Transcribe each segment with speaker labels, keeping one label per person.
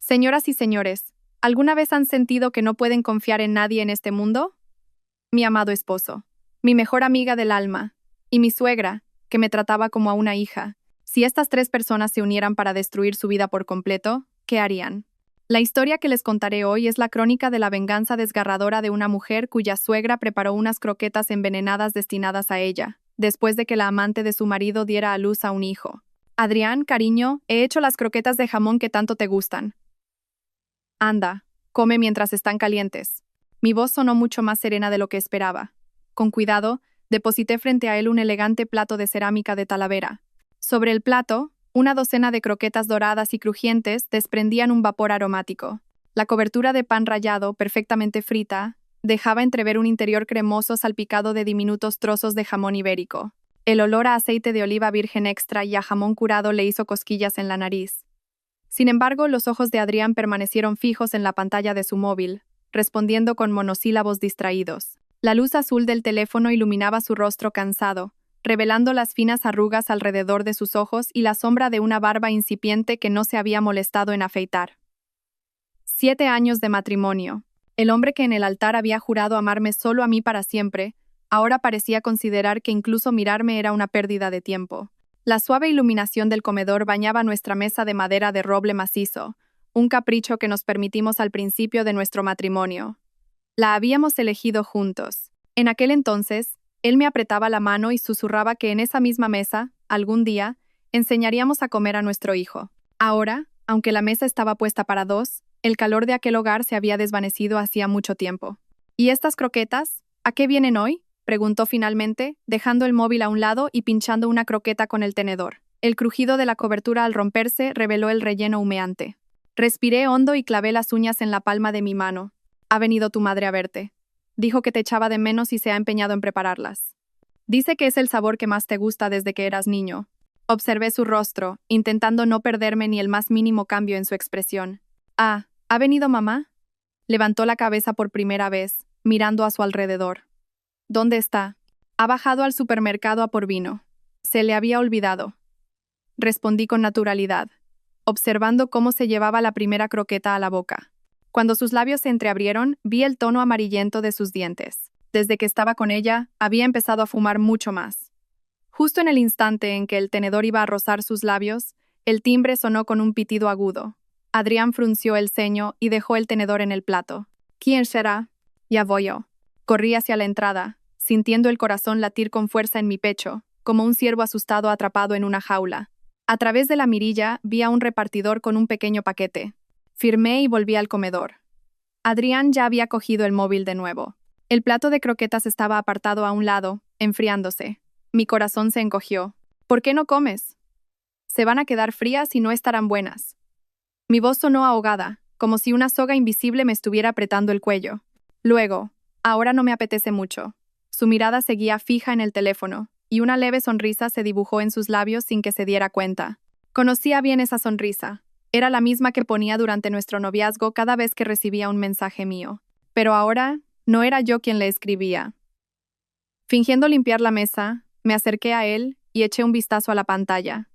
Speaker 1: Señoras y señores, ¿alguna vez han sentido que no pueden confiar en nadie en este mundo? Mi amado esposo, mi mejor amiga del alma, y mi suegra, que me trataba como a una hija. Si estas tres personas se unieran para destruir su vida por completo, ¿qué harían? La historia que les contaré hoy es la crónica de la venganza desgarradora de una mujer cuya suegra preparó unas croquetas envenenadas destinadas a ella, después de que la amante de su marido diera a luz a un hijo. Adrián, cariño, he hecho las croquetas de jamón que tanto te gustan. Anda, come mientras están calientes. Mi voz sonó mucho más serena de lo que esperaba. Con cuidado, deposité frente a él un elegante plato de cerámica de Talavera. Sobre el plato, una docena de croquetas doradas y crujientes desprendían un vapor aromático. La cobertura de pan rallado, perfectamente frita, dejaba entrever un interior cremoso salpicado de diminutos trozos de jamón ibérico. El olor a aceite de oliva virgen extra y a jamón curado le hizo cosquillas en la nariz. Sin embargo, los ojos de Adrián permanecieron fijos en la pantalla de su móvil, respondiendo con monosílabos distraídos. La luz azul del teléfono iluminaba su rostro cansado, revelando las finas arrugas alrededor de sus ojos y la sombra de una barba incipiente que no se había molestado en afeitar. 7 años de matrimonio. El hombre que en el altar había jurado amarme solo a mí para siempre, ahora parecía considerar que incluso mirarme era una pérdida de tiempo. La suave iluminación del comedor bañaba nuestra mesa de madera de roble macizo, un capricho que nos permitimos al principio de nuestro matrimonio. La habíamos elegido juntos. En aquel entonces, él me apretaba la mano y susurraba que en esa misma mesa, algún día, enseñaríamos a comer a nuestro hijo. Ahora, aunque la mesa estaba puesta para dos, el calor de aquel hogar se había desvanecido hacía mucho tiempo. ¿Y estas croquetas? ¿A qué vienen hoy?, preguntó finalmente, dejando el móvil a un lado y pinchando una croqueta con el tenedor. El crujido de la cobertura al romperse reveló el relleno humeante. Respiré hondo y clavé las uñas en la palma de mi mano. Ha venido tu madre a verte. Dijo que te echaba de menos y se ha empeñado en prepararlas. Dice que es el sabor que más te gusta desde que eras niño. Observé su rostro, intentando no perderme ni el más mínimo cambio en su expresión. Ah, ¿ha venido mamá? Levantó la cabeza por primera vez, mirando a su alrededor. ¿Dónde está? Ha bajado al supermercado a por vino. Se le había olvidado. Respondí con naturalidad, observando cómo se llevaba la primera croqueta a la boca. Cuando sus labios se entreabrieron, vi el tono amarillento de sus dientes. Desde que estaba con ella, había empezado a fumar mucho más. Justo en el instante en que el tenedor iba a rozar sus labios, el timbre sonó con un pitido agudo. Adrián frunció el ceño y dejó el tenedor en el plato. ¿Quién será? Ya voy yo. Corrí hacia la entrada, sintiendo el corazón latir con fuerza en mi pecho, como un ciervo asustado atrapado en una jaula. A través de la mirilla vi a un repartidor con un pequeño paquete. Firmé y volví al comedor. Adrián ya había cogido el móvil de nuevo. El plato de croquetas estaba apartado a un lado, enfriándose. Mi corazón se encogió. ¿Por qué no comes? Se van a quedar frías y no estarán buenas. Mi voz sonó ahogada, como si una soga invisible me estuviera apretando el cuello. Luego, ahora no me apetece mucho. Su mirada seguía fija en el teléfono, y una leve sonrisa se dibujó en sus labios sin que se diera cuenta. Conocía bien esa sonrisa. Era la misma que ponía durante nuestro noviazgo cada vez que recibía un mensaje mío. Pero ahora, no era yo quien le escribía. Fingiendo limpiar la mesa, me acerqué a él y eché un vistazo a la pantalla.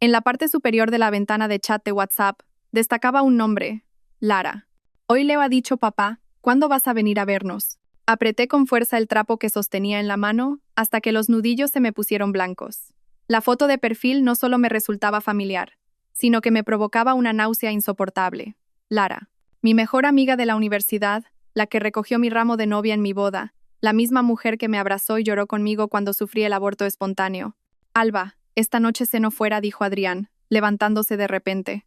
Speaker 1: En la parte superior de la ventana de chat de WhatsApp, destacaba un nombre: Lara. Hoy Leo ha dicho papá, ¿cuándo vas a venir a vernos? Apreté con fuerza el trapo que sostenía en la mano hasta que los nudillos se me pusieron blancos. La foto de perfil no solo me resultaba familiar, sino que me provocaba una náusea insoportable. Lara, mi mejor amiga de la universidad, la que recogió mi ramo de novia en mi boda, la misma mujer que me abrazó y lloró conmigo cuando sufrí el aborto espontáneo. Alba, esta noche ceno fuera, dijo Adrián, levantándose de repente.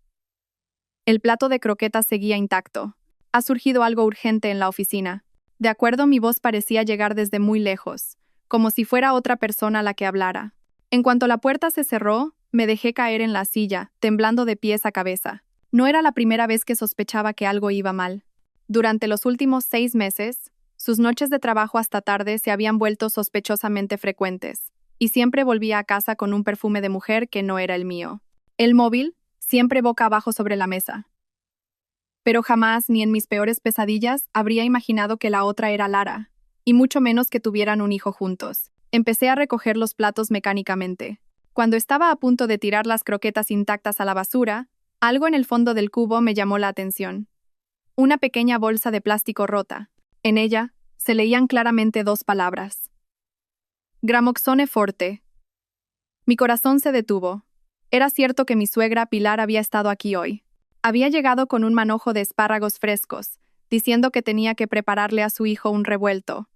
Speaker 1: El plato de croquetas seguía intacto. Ha surgido algo urgente en la oficina. De acuerdo, mi voz parecía llegar desde muy lejos, como si fuera otra persona la que hablara. En cuanto la puerta se cerró, me dejé caer en la silla, temblando de pies a cabeza. No era la primera vez que sospechaba que algo iba mal. Durante los últimos 6 meses, sus noches de trabajo hasta tarde se habían vuelto sospechosamente frecuentes, y siempre volvía a casa con un perfume de mujer que no era el mío. El móvil, siempre boca abajo sobre la mesa. Pero jamás, ni en mis peores pesadillas, habría imaginado que la otra era Lara, y mucho menos que tuvieran un hijo juntos. Empecé a recoger los platos mecánicamente. Cuando estaba a punto de tirar las croquetas intactas a la basura, Algo en el fondo del cubo me llamó la atención. Una pequeña bolsa de plástico rota. En ella se leían claramente dos palabras. Gramoxone Forte. Mi corazón se detuvo. Era cierto que mi suegra Pilar había estado aquí hoy. Había llegado con un manojo de espárragos frescos, diciendo que tenía que prepararle a su hijo un revuelto.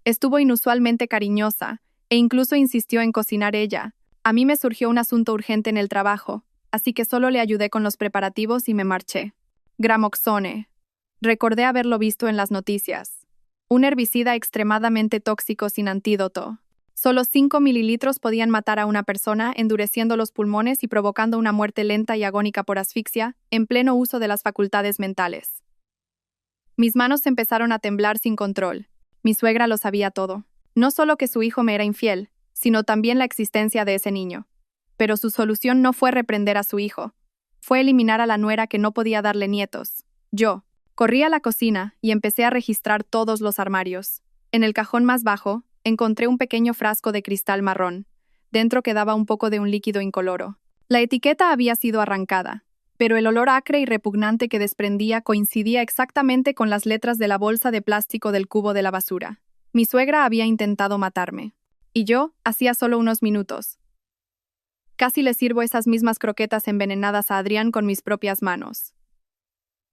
Speaker 1: Estuvo inusualmente cariñosa, e incluso insistió en cocinar ella. A mí me surgió un asunto urgente en el trabajo, así que solo le ayudé con los preparativos y me marché. Gramoxone. Recordé haberlo visto en las noticias. Un herbicida extremadamente tóxico sin antídoto. Solo 5 mililitros podían matar a una persona, endureciendo los pulmones y provocando una muerte lenta y agónica por asfixia, en pleno uso de las facultades mentales. Mis manos empezaron a temblar sin control. Mi suegra lo sabía todo. No solo que su hijo me era infiel, sino también la existencia de ese niño. Pero su solución no fue reprender a su hijo. Fue eliminar a la nuera que no podía darle nietos. Yo corrí a la cocina y empecé a registrar todos los armarios. En el cajón más bajo, encontré un pequeño frasco de cristal marrón. Dentro quedaba un poco de un líquido incoloro. La etiqueta había sido arrancada, pero el olor acre y repugnante que desprendía coincidía exactamente con las letras de la bolsa de plástico del cubo de la basura. Mi suegra había intentado matarme. Y yo, hacía solo unos minutos. Casi le sirvo esas mismas croquetas envenenadas a Adrián con mis propias manos.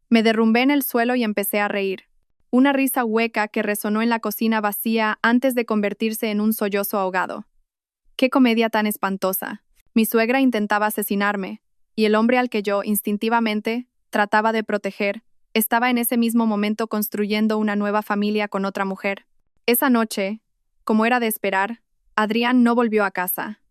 Speaker 1: Me derrumbé en el suelo y empecé a reír. Una risa hueca que resonó en la cocina vacía antes de convertirse en un sollozo ahogado. ¡Qué comedia tan espantosa! Mi suegra intentaba asesinarme, y el hombre al que yo, instintivamente, trataba de proteger, estaba en ese mismo momento construyendo una nueva familia con otra mujer. Esa noche, como era de esperar, Adrián no volvió a casa.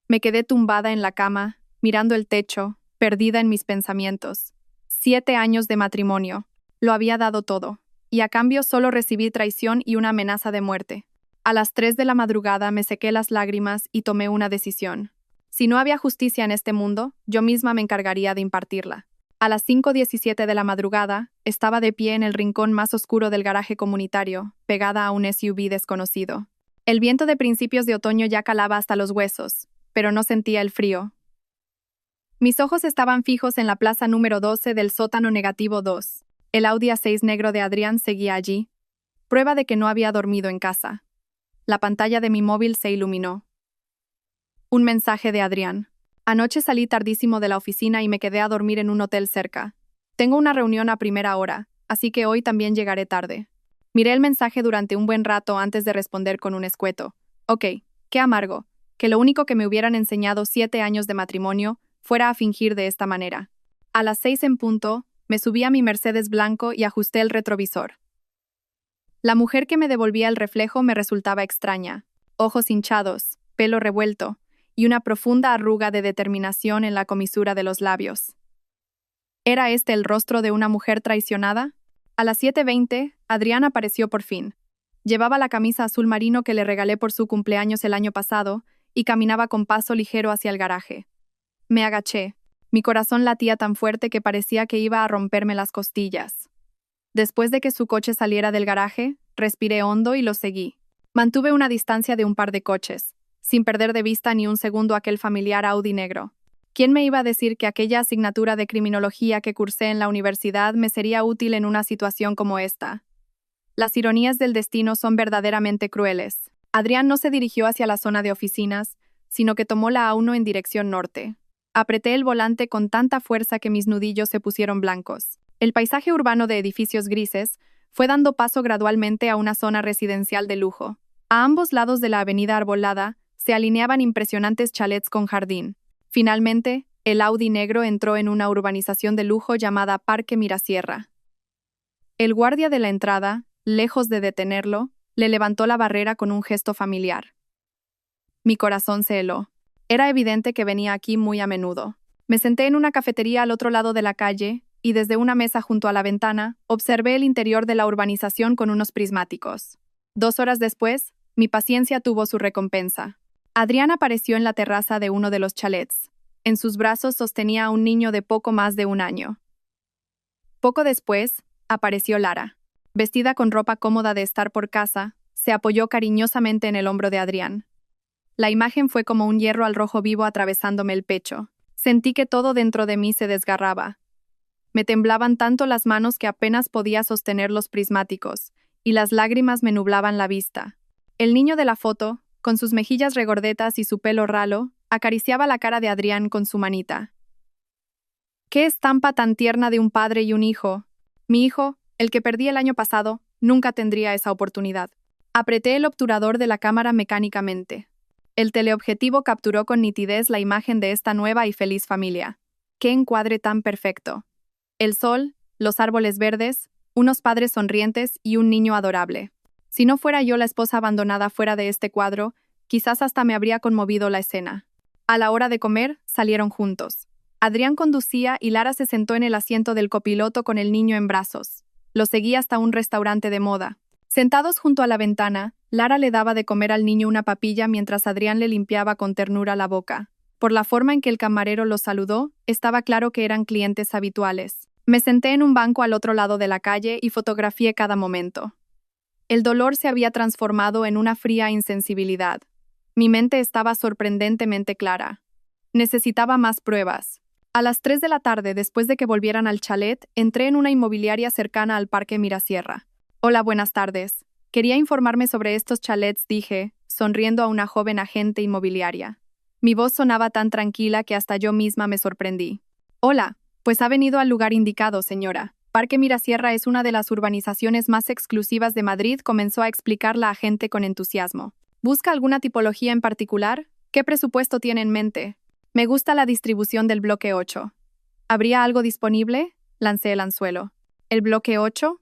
Speaker 1: Me quedé tumbada en la cama, mirando el techo, perdida en mis pensamientos. 7 años de matrimonio. Lo había dado todo, y a cambio solo recibí traición y una amenaza de muerte. A las 3 de la madrugada me sequé las lágrimas y tomé una decisión. Si no había justicia en este mundo, yo misma me encargaría de impartirla. A las 5:17 de la madrugada, estaba de pie en el rincón más oscuro del garaje comunitario, pegada a un SUV desconocido. El viento de principios de otoño ya calaba hasta los huesos, pero no sentía el frío. Mis ojos estaban fijos en la plaza número 12 del sótano negativo 2. El Audi A6 negro de Adrián seguía allí, prueba de que no había dormido en casa. La pantalla de mi móvil se iluminó. Un mensaje de Adrián. Anoche salí tardísimo de la oficina y me quedé a dormir en un hotel cerca. Tengo una reunión a primera hora, así que hoy también llegaré tarde. Miré el mensaje durante un buen rato antes de responder con un escueto. Ok, qué amargo, que lo único que me hubieran enseñado 7 años de matrimonio fuera a fingir de esta manera. A las 6 en punto, me subí a mi Mercedes blanco y ajusté el retrovisor. La mujer que me devolvía el reflejo me resultaba extraña. Ojos hinchados, pelo revuelto, y una profunda arruga de determinación en la comisura de los labios. ¿Era este el rostro de una mujer traicionada? A las 7:20, Adrián apareció por fin. Llevaba la camisa azul marino que le regalé por su cumpleaños el año pasado y caminaba con paso ligero hacia el garaje. Me agaché. Mi corazón latía tan fuerte que parecía que iba a romperme las costillas. Después de que su coche saliera del garaje, respiré hondo y lo seguí. Mantuve una distancia de un par de coches, sin perder de vista ni un segundo aquel familiar Audi negro. ¿Quién me iba a decir que aquella asignatura de criminología que cursé en la universidad me sería útil en una situación como esta? Las ironías del destino son verdaderamente crueles. Adrián no se dirigió hacia la zona de oficinas, sino que tomó la A1 en dirección norte. Apreté el volante con tanta fuerza que mis nudillos se pusieron blancos. El paisaje urbano de edificios grises fue dando paso gradualmente a una zona residencial de lujo. A ambos lados de la avenida arbolada se alineaban impresionantes chalets con jardín. Finalmente, el Audi negro entró en una urbanización de lujo llamada Parque Mirasierra. El guardia de la entrada, lejos de detenerlo, le levantó la barrera con un gesto familiar. Mi corazón se heló. Era evidente que venía aquí muy a menudo. Me senté en una cafetería al otro lado de la calle y desde una mesa junto a la ventana observé el interior de la urbanización con unos prismáticos. 2 horas después, mi paciencia tuvo su recompensa. Adrián apareció en la terraza de uno de los chalets. En sus brazos sostenía a un niño de poco más de 1 año. Poco después, apareció Lara. Vestida con ropa cómoda de estar por casa, se apoyó cariñosamente en el hombro de Adrián. La imagen fue como un hierro al rojo vivo atravesándome el pecho. Sentí que todo dentro de mí se desgarraba. Me temblaban tanto las manos que apenas podía sostener los prismáticos, y las lágrimas me nublaban la vista. El niño de la foto, con sus mejillas regordetas y su pelo ralo, acariciaba la cara de Adrián con su manita. ¡Qué estampa tan tierna de un padre y un hijo! Mi hijo, el que perdí el año pasado, nunca tendría esa oportunidad. Apreté el obturador de la cámara mecánicamente. El teleobjetivo capturó con nitidez la imagen de esta nueva y feliz familia. ¡Qué encuadre tan perfecto! El sol, los árboles verdes, unos padres sonrientes y un niño adorable. Si no fuera yo la esposa abandonada fuera de este cuadro, quizás hasta me habría conmovido la escena. A la hora de comer, salieron juntos. Adrián conducía y Lara se sentó en el asiento del copiloto con el niño en brazos. Lo seguí hasta un restaurante de moda. Sentados junto a la ventana, Lara le daba de comer al niño una papilla mientras Adrián le limpiaba con ternura la boca. Por la forma en que el camarero los saludó, estaba claro que eran clientes habituales. Me senté en un banco al otro lado de la calle y fotografié cada momento. El dolor se había transformado en una fría insensibilidad. Mi mente estaba sorprendentemente clara. Necesitaba más pruebas. A las 3 de la tarde, después de que volvieran al chalet, entré en una inmobiliaria cercana al Parque Mirasierra. Hola, buenas tardes. Quería informarme sobre estos chalets, dije, sonriendo a una joven agente inmobiliaria. Mi voz sonaba tan tranquila que hasta yo misma me sorprendí. Hola, pues ha venido al lugar indicado, señora. Parque Mirasierra es una de las urbanizaciones más exclusivas de Madrid, comenzó a explicar la agente con entusiasmo. ¿Busca alguna tipología en particular? ¿Qué presupuesto tiene en mente? Me gusta la distribución del bloque 8. ¿Habría algo disponible? Lancé el anzuelo. ¿El bloque 8?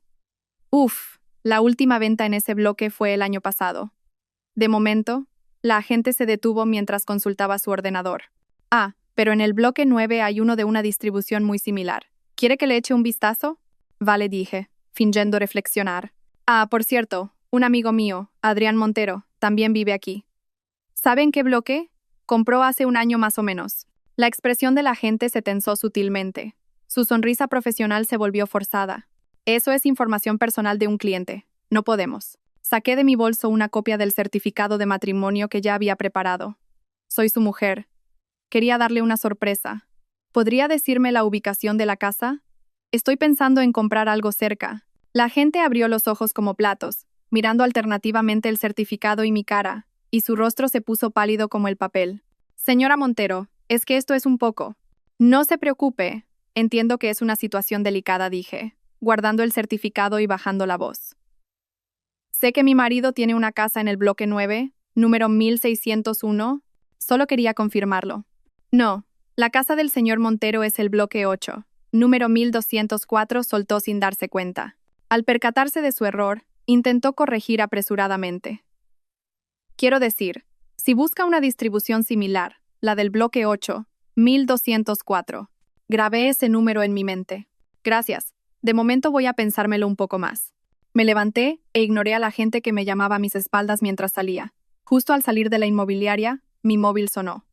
Speaker 1: Uf, la última venta en ese bloque fue el año pasado. De momento, la agente se detuvo mientras consultaba su ordenador. Ah, pero en el bloque 9 hay uno de una distribución muy similar. ¿Quiere que le eche un vistazo? Vale, dije, fingiendo reflexionar. Ah, por cierto, un amigo mío, Adrián Montero, también vive aquí. ¿Sabe en qué bloque? Compró hace un año más o menos. La expresión de la agente se tensó sutilmente. Su sonrisa profesional se volvió forzada. Eso es información personal de un cliente. No podemos. Saqué de mi bolso una copia del certificado de matrimonio que ya había preparado. Soy su mujer. Quería darle una sorpresa. ¿Podría decirme la ubicación de la casa? Estoy pensando en comprar algo cerca. La agente abrió los ojos como platos, mirando alternativamente el certificado y mi cara, y su rostro se puso pálido como el papel. Señora Montero, es que esto es un poco. No se preocupe. Entiendo que es una situación delicada, dije, guardando el certificado y bajando la voz. Sé que mi marido tiene una casa en el bloque 9, número 1601. Solo quería confirmarlo. No, la casa del señor Montero es el bloque 8, número 1204, soltó sin darse cuenta. Al percatarse de su error, intentó corregir apresuradamente. Quiero decir, si busca una distribución similar, la del bloque 8, 1204. Grabé ese número en mi mente. Gracias. De momento voy a pensármelo un poco más. Me levanté e ignoré a la gente que me llamaba a mis espaldas mientras salía. Justo al salir de la inmobiliaria, mi móvil sonó.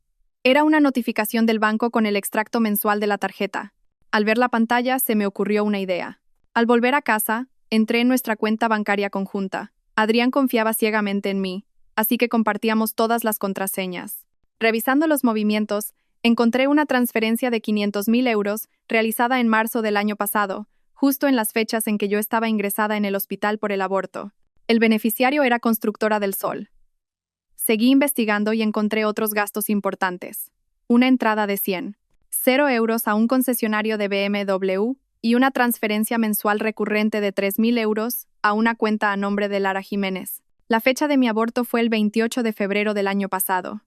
Speaker 1: Era una notificación del banco con el extracto mensual de la tarjeta. Al ver la pantalla, se me ocurrió una idea. Al volver a casa, entré en nuestra cuenta bancaria conjunta. Adrián confiaba ciegamente en mí, así que compartíamos todas las contraseñas. Revisando los movimientos, encontré una transferencia de 500.000 euros realizada en marzo del año pasado, justo en las fechas en que yo estaba ingresada en el hospital por el aborto. El beneficiario era Constructora del Sol. Seguí investigando y encontré otros gastos importantes. Una entrada de 0 euros a un concesionario de BMW y una transferencia mensual recurrente de 3.000 euros a una cuenta a nombre de Lara Jiménez. La fecha de mi aborto fue el 28 de febrero del año pasado.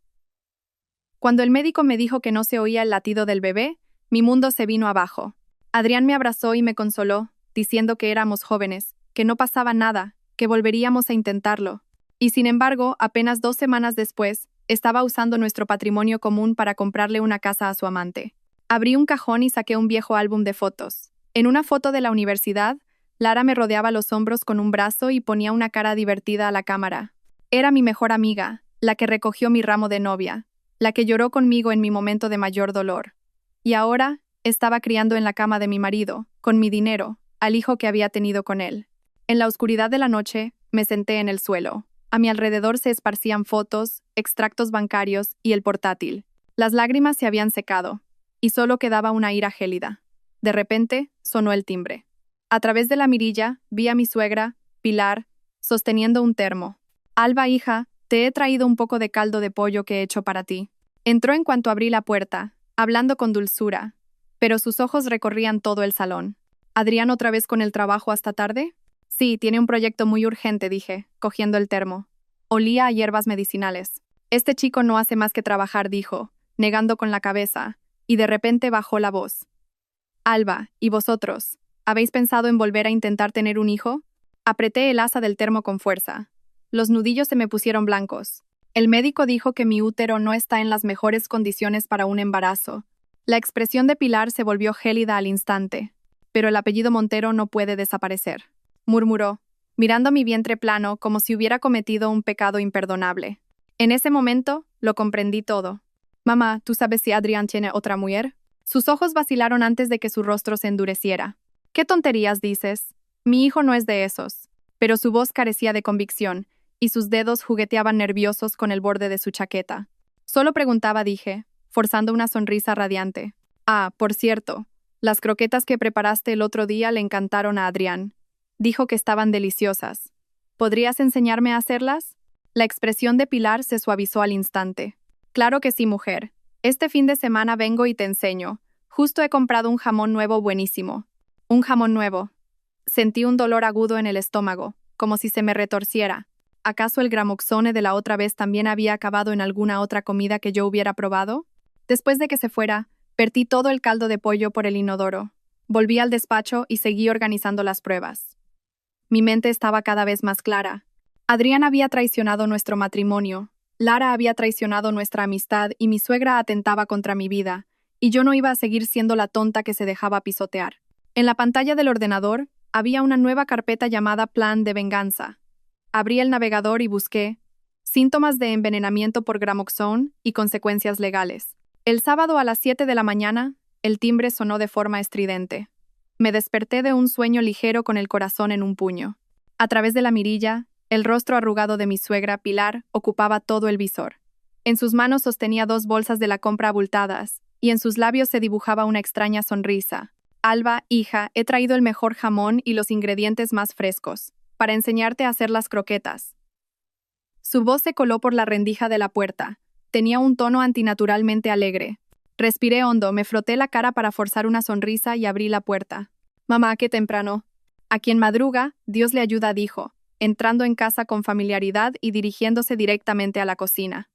Speaker 1: Cuando el médico me dijo que no se oía el latido del bebé, mi mundo se vino abajo. Adrián me abrazó y me consoló, diciendo que éramos jóvenes, que no pasaba nada, que volveríamos a intentarlo. Y sin embargo, apenas 2 semanas después, estaba usando nuestro patrimonio común para comprarle una casa a su amante. Abrí un cajón y saqué un viejo álbum de fotos. En una foto de la universidad, Lara me rodeaba los hombros con un brazo y ponía una cara divertida a la cámara. Era mi mejor amiga, la que recogió mi ramo de novia, la que lloró conmigo en mi momento de mayor dolor. Y ahora, estaba criando en la cama de mi marido, con mi dinero, al hijo que había tenido con él. En la oscuridad de la noche, me senté en el suelo. A mi alrededor se esparcían fotos, extractos bancarios y el portátil. Las lágrimas se habían secado. y solo quedaba una ira gélida. De repente, sonó el timbre. A través de la mirilla, vi a mi suegra, Pilar, sosteniendo un termo. Alba, hija, te he traído un poco de caldo de pollo que he hecho para ti. Entró en cuanto abrí la puerta, hablando con dulzura, pero sus ojos recorrían todo el salón. ¿Adrián otra vez con el trabajo hasta tarde? Sí, tiene un proyecto muy urgente, dije, cogiendo el termo. Olía a hierbas medicinales. Este chico no hace más que trabajar, dijo, negando con la cabeza, y de repente bajó la voz. Alba, ¿y vosotros? ¿Habéis pensado en volver a intentar tener un hijo? Apreté el asa del termo con fuerza. Los nudillos se me pusieron blancos. El médico dijo que mi útero no está en las mejores condiciones para un embarazo. La expresión de Pilar se volvió gélida al instante. Pero el apellido Montero no puede desaparecer, murmuró, mirando mi vientre plano como si hubiera cometido un pecado imperdonable. En ese momento, lo comprendí todo. Mamá, ¿tú sabes si Adrián tiene otra mujer? Sus ojos vacilaron antes de que su rostro se endureciera. ¿Qué tonterías dices? Mi hijo no es de esos. Pero su voz carecía de convicción, y sus dedos jugueteaban nerviosos con el borde de su chaqueta. Solo preguntaba, dije, forzando una sonrisa radiante. Ah, por cierto, las croquetas que preparaste el otro día le encantaron a Adrián. Dijo que estaban deliciosas. ¿Podrías enseñarme a hacerlas? La expresión de Pilar se suavizó al instante. Claro que sí, mujer. Este fin de semana vengo y te enseño. Justo he comprado un jamón nuevo buenísimo. Un jamón nuevo. Sentí un dolor agudo en el estómago, como si se me retorciera. ¿Acaso el gramoxone de la otra vez también había acabado en alguna otra comida que yo hubiera probado? Después de que se fuera, vertí todo el caldo de pollo por el inodoro. Volví al despacho y seguí organizando las pruebas. Mi mente estaba cada vez más clara. Adrián había traicionado nuestro matrimonio, Lara había traicionado nuestra amistad y mi suegra atentaba contra mi vida, y yo no iba a seguir siendo la tonta que se dejaba pisotear. En la pantalla del ordenador había una nueva carpeta llamada Plan de Venganza. Abrí el navegador y busqué síntomas de envenenamiento por gramoxone y consecuencias legales. El sábado a las 7 de la mañana, el timbre sonó de forma estridente. Me desperté de un sueño ligero con el corazón en un puño. A través de la mirilla, el rostro arrugado de mi suegra, Pilar, ocupaba todo el visor. En sus manos sostenía 2 bolsas de la compra abultadas, y en sus labios se dibujaba una extraña sonrisa. Alba, hija, he traído el mejor jamón y los ingredientes más frescos, para enseñarte a hacer las croquetas. Su voz se coló por la rendija de la puerta. Tenía un tono antinaturalmente alegre. Respiré hondo, me froté la cara para forzar una sonrisa y abrí la puerta. Mamá, qué temprano. A quien madruga, Dios le ayuda, dijo, entrando en casa con familiaridad y dirigiéndose directamente a la cocina.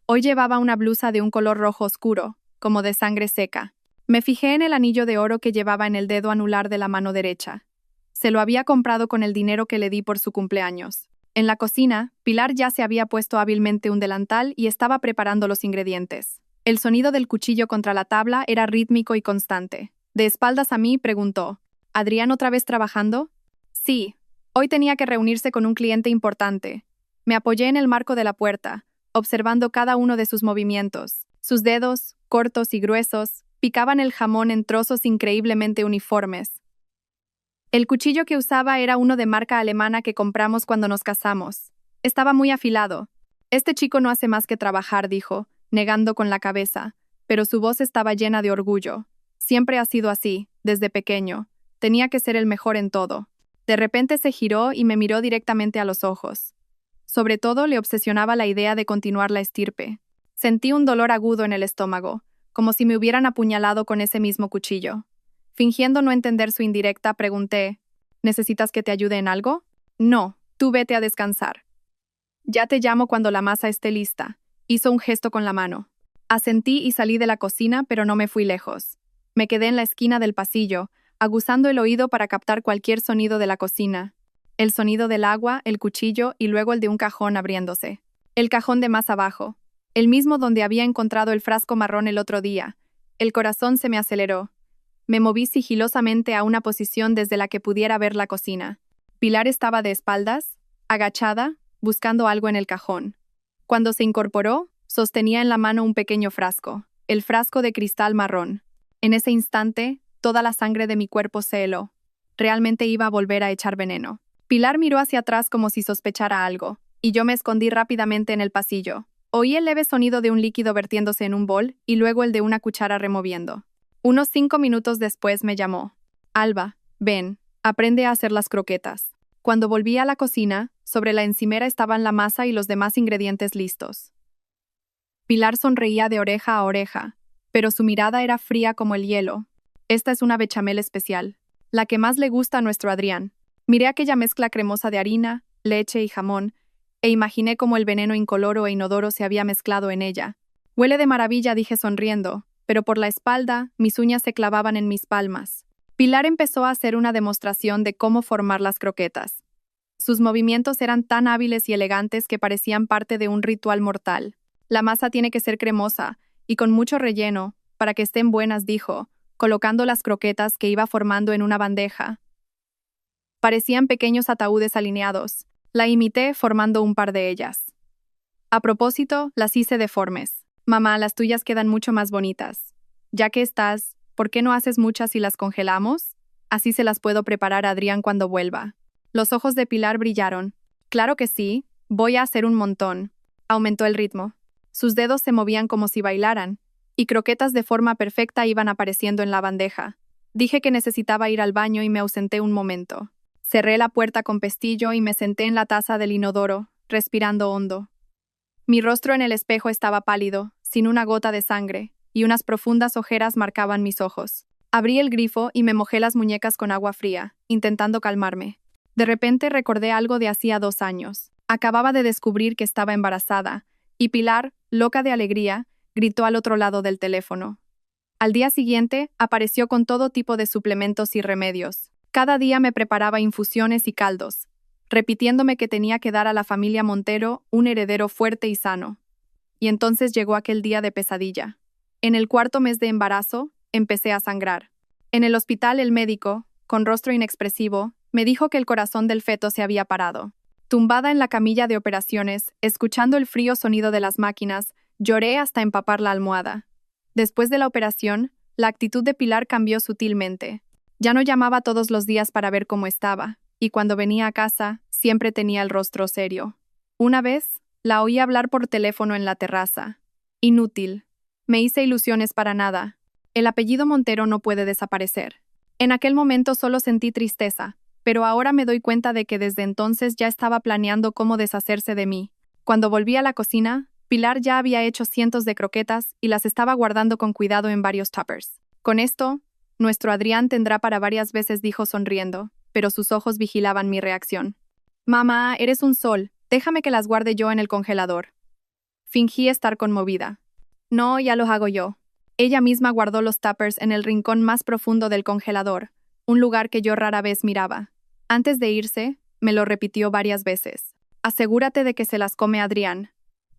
Speaker 1: Hoy llevaba una blusa de un color rojo oscuro, como de sangre seca. Me fijé en el anillo de oro que llevaba en el dedo anular de la mano derecha. Se lo había comprado con el dinero que le di por su cumpleaños. En la cocina, Pilar ya se había puesto hábilmente un delantal y estaba preparando los ingredientes. El sonido del cuchillo contra la tabla era rítmico y constante. De espaldas a mí, preguntó, ¿Adrián otra vez trabajando? Sí. Hoy tenía que reunirse con un cliente importante. Me apoyé en el marco de la puerta, observando cada uno de sus movimientos. Sus dedos, cortos y gruesos, picaban el jamón en trozos increíblemente uniformes. El cuchillo que usaba era uno de marca alemana que compramos cuando nos casamos. Estaba muy afilado. Este chico no hace más que trabajar, dijo, negando con la cabeza, pero su voz estaba llena de orgullo. Siempre ha sido así, desde pequeño. Tenía que ser el mejor en todo. De repente se giró y me miró directamente a los ojos. Sobre todo le obsesionaba la idea de continuar la estirpe. Sentí un dolor agudo en el estómago, como si me hubieran apuñalado con ese mismo cuchillo. Fingiendo no entender su indirecta, pregunté, ¿necesitas que te ayude en algo? No, tú vete a descansar. Ya te llamo cuando la masa esté lista. Hizo un gesto con la mano. Asentí y salí de la cocina, pero no me fui lejos. Me quedé en la esquina del pasillo, aguzando el oído para captar cualquier sonido de la cocina. El sonido del agua, el cuchillo y luego el de un cajón abriéndose. El cajón de más abajo. El mismo donde había encontrado el frasco marrón el otro día. El corazón se me aceleró. Me moví sigilosamente a una posición desde la que pudiera ver la cocina. Pilar estaba de espaldas, agachada, buscando algo en el cajón. Cuando se incorporó, sostenía en la mano un pequeño frasco, el frasco de cristal marrón. En ese instante, toda la sangre de mi cuerpo se heló. Realmente iba a volver a echar veneno. Pilar miró hacia atrás como si sospechara algo, y yo me escondí rápidamente en el pasillo. Oí el leve sonido de un líquido vertiéndose en un bol y luego el de una cuchara removiendo. Unos 5 minutos después me llamó. Alba, ven, aprende a hacer las croquetas. Cuando volví a la cocina, sobre la encimera estaban la masa y los demás ingredientes listos. Pilar sonreía de oreja a oreja, pero su mirada era fría como el hielo. Esta es una bechamel especial, la que más le gusta a nuestro Adrián. Miré aquella mezcla cremosa de harina, leche y jamón, e imaginé cómo el veneno incoloro e inodoro se había mezclado en ella. Huele de maravilla, dije sonriendo, pero por la espalda mis uñas se clavaban en mis palmas. Pilar empezó a hacer una demostración de cómo formar las croquetas. Sus movimientos eran tan hábiles y elegantes que parecían parte de un ritual mortal. La masa tiene que ser cremosa y con mucho relleno, para que estén buenas, dijo, colocando las croquetas que iba formando en una bandeja. Parecían pequeños ataúdes alineados. La imité formando un par de ellas. A propósito, las hice deformes. Mamá, las tuyas quedan mucho más bonitas. Ya que estás, ¿por qué no haces muchas y las congelamos? Así se las puedo preparar a Adrián cuando vuelva. Los ojos de Pilar brillaron. Claro que sí, voy a hacer un montón. Aumentó el ritmo. Sus dedos se movían como si bailaran, y croquetas de forma perfecta iban apareciendo en la bandeja. Dije que necesitaba ir al baño y me ausenté un momento. Cerré la puerta con pestillo y me senté en la taza del inodoro, respirando hondo. Mi rostro en el espejo estaba pálido, sin una gota de sangre, y unas profundas ojeras marcaban mis ojos. Abrí el grifo y me mojé las muñecas con agua fría, intentando calmarme. De repente recordé algo de hacía 2 años. Acababa de descubrir que estaba embarazada, y Pilar, loca de alegría, gritó al otro lado del teléfono. Al día siguiente, apareció con todo tipo de suplementos y remedios. Cada día me preparaba infusiones y caldos, repitiéndome que tenía que dar a la familia Montero un heredero fuerte y sano. Y entonces llegó aquel día de pesadilla. En el 4.º mes de embarazo, empecé a sangrar. En el hospital, el médico, con rostro inexpresivo, me dijo que el corazón del feto se había parado. Tumbada en la camilla de operaciones, escuchando el frío sonido de las máquinas, lloré hasta empapar la almohada. Después de la operación, la actitud de Pilar cambió sutilmente. Ya no llamaba todos los días para ver cómo estaba, y cuando venía a casa, siempre tenía el rostro serio. Una vez, la oí hablar por teléfono en la terraza. Inútil. Me hice ilusiones para nada. El apellido Montero no puede desaparecer. En aquel momento solo sentí tristeza, pero ahora me doy cuenta de que desde entonces ya estaba planeando cómo deshacerse de mí. Cuando volví a la cocina, Pilar ya había hecho cientos de croquetas y las estaba guardando con cuidado en varios tuppers. Con esto, nuestro Adrián tendrá para varias veces, dijo sonriendo, pero sus ojos vigilaban mi reacción. Mamá, eres un sol, déjame que las guarde yo en el congelador. Fingí estar conmovida. No, ya los hago yo. Ella misma guardó los tuppers en el rincón más profundo del congelador, un lugar que yo rara vez miraba. Antes de irse, me lo repitió varias veces. Asegúrate de que se las come Adrián.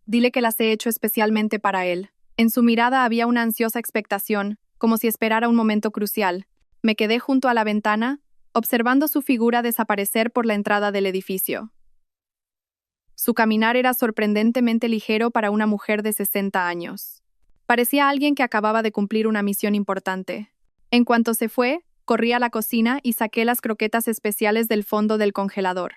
Speaker 1: Dile que las he hecho especialmente para él. En su mirada había una ansiosa expectación, como si esperara un momento crucial. Me quedé junto a la ventana, observando su figura desaparecer por la entrada del edificio. Su caminar era sorprendentemente ligero para una mujer de 60 años. Parecía alguien que acababa de cumplir una misión importante. En cuanto se fue, corrí a la cocina y saqué las croquetas especiales del fondo del congelador.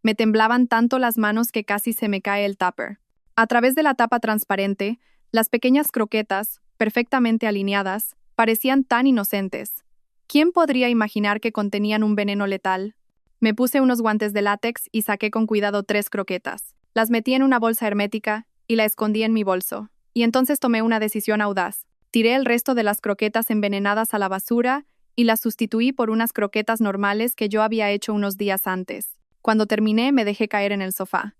Speaker 1: Me temblaban tanto las manos que casi se me cae el tupper. A través de la tapa transparente, las pequeñas croquetas, perfectamente alineadas, parecían tan inocentes. ¿Quién podría imaginar que contenían un veneno letal? Me puse unos guantes de látex y saqué con cuidado 3 croquetas. Las metí en una bolsa hermética y la escondí en mi bolso. Y entonces tomé una decisión audaz. Tiré el resto de las croquetas envenenadas a la basura y las sustituí por unas croquetas normales que yo había hecho unos días antes. Cuando terminé, me dejé caer en el sofá.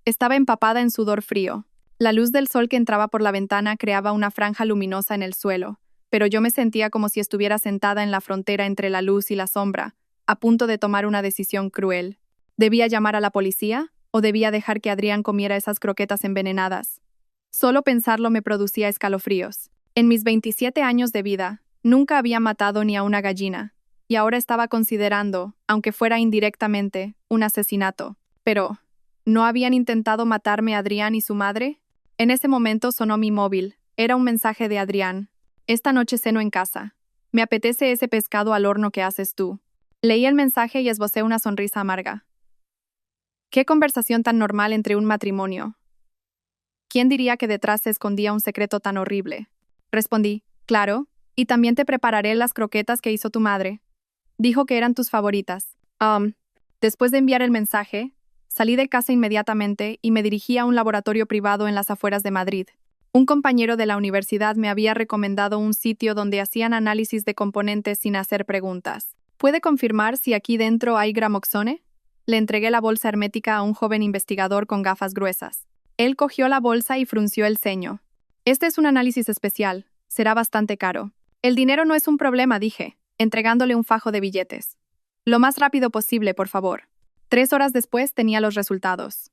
Speaker 1: Estaba empapada en sudor frío. La luz del sol que entraba por la ventana creaba una franja luminosa en el suelo, pero yo me sentía como si estuviera sentada en la frontera entre la luz y la sombra, a punto de tomar una decisión cruel. ¿Debía llamar a la policía o debía dejar que Adrián comiera esas croquetas envenenadas? Solo pensarlo me producía escalofríos. En mis 27 años de vida, nunca había matado ni a una gallina, y ahora estaba considerando, aunque fuera indirectamente, un asesinato. Pero, ¿no habían intentado matarme Adrián y su madre? En ese momento sonó mi móvil. Era un mensaje de Adrián. Esta noche ceno en casa. Me apetece ese pescado al horno que haces tú. Leí el mensaje y esbocé una sonrisa amarga. ¿Qué conversación tan normal entre un matrimonio? ¿Quién diría que detrás se escondía un secreto tan horrible? Respondí, claro, y también te prepararé las croquetas que hizo tu madre. Dijo que eran tus favoritas. Después de enviar el mensaje, salí de casa inmediatamente y me dirigí a un laboratorio privado en las afueras de Madrid. Un compañero de la universidad me había recomendado un sitio donde hacían análisis de componentes sin hacer preguntas. ¿Puede confirmar si aquí dentro hay gramoxone? Le entregué la bolsa hermética a un joven investigador con gafas gruesas. Él cogió la bolsa y frunció el ceño. Este es un análisis especial. Será bastante caro. El dinero no es un problema, dije, entregándole un fajo de billetes. Lo más rápido posible, por favor. 3 horas después tenía los resultados.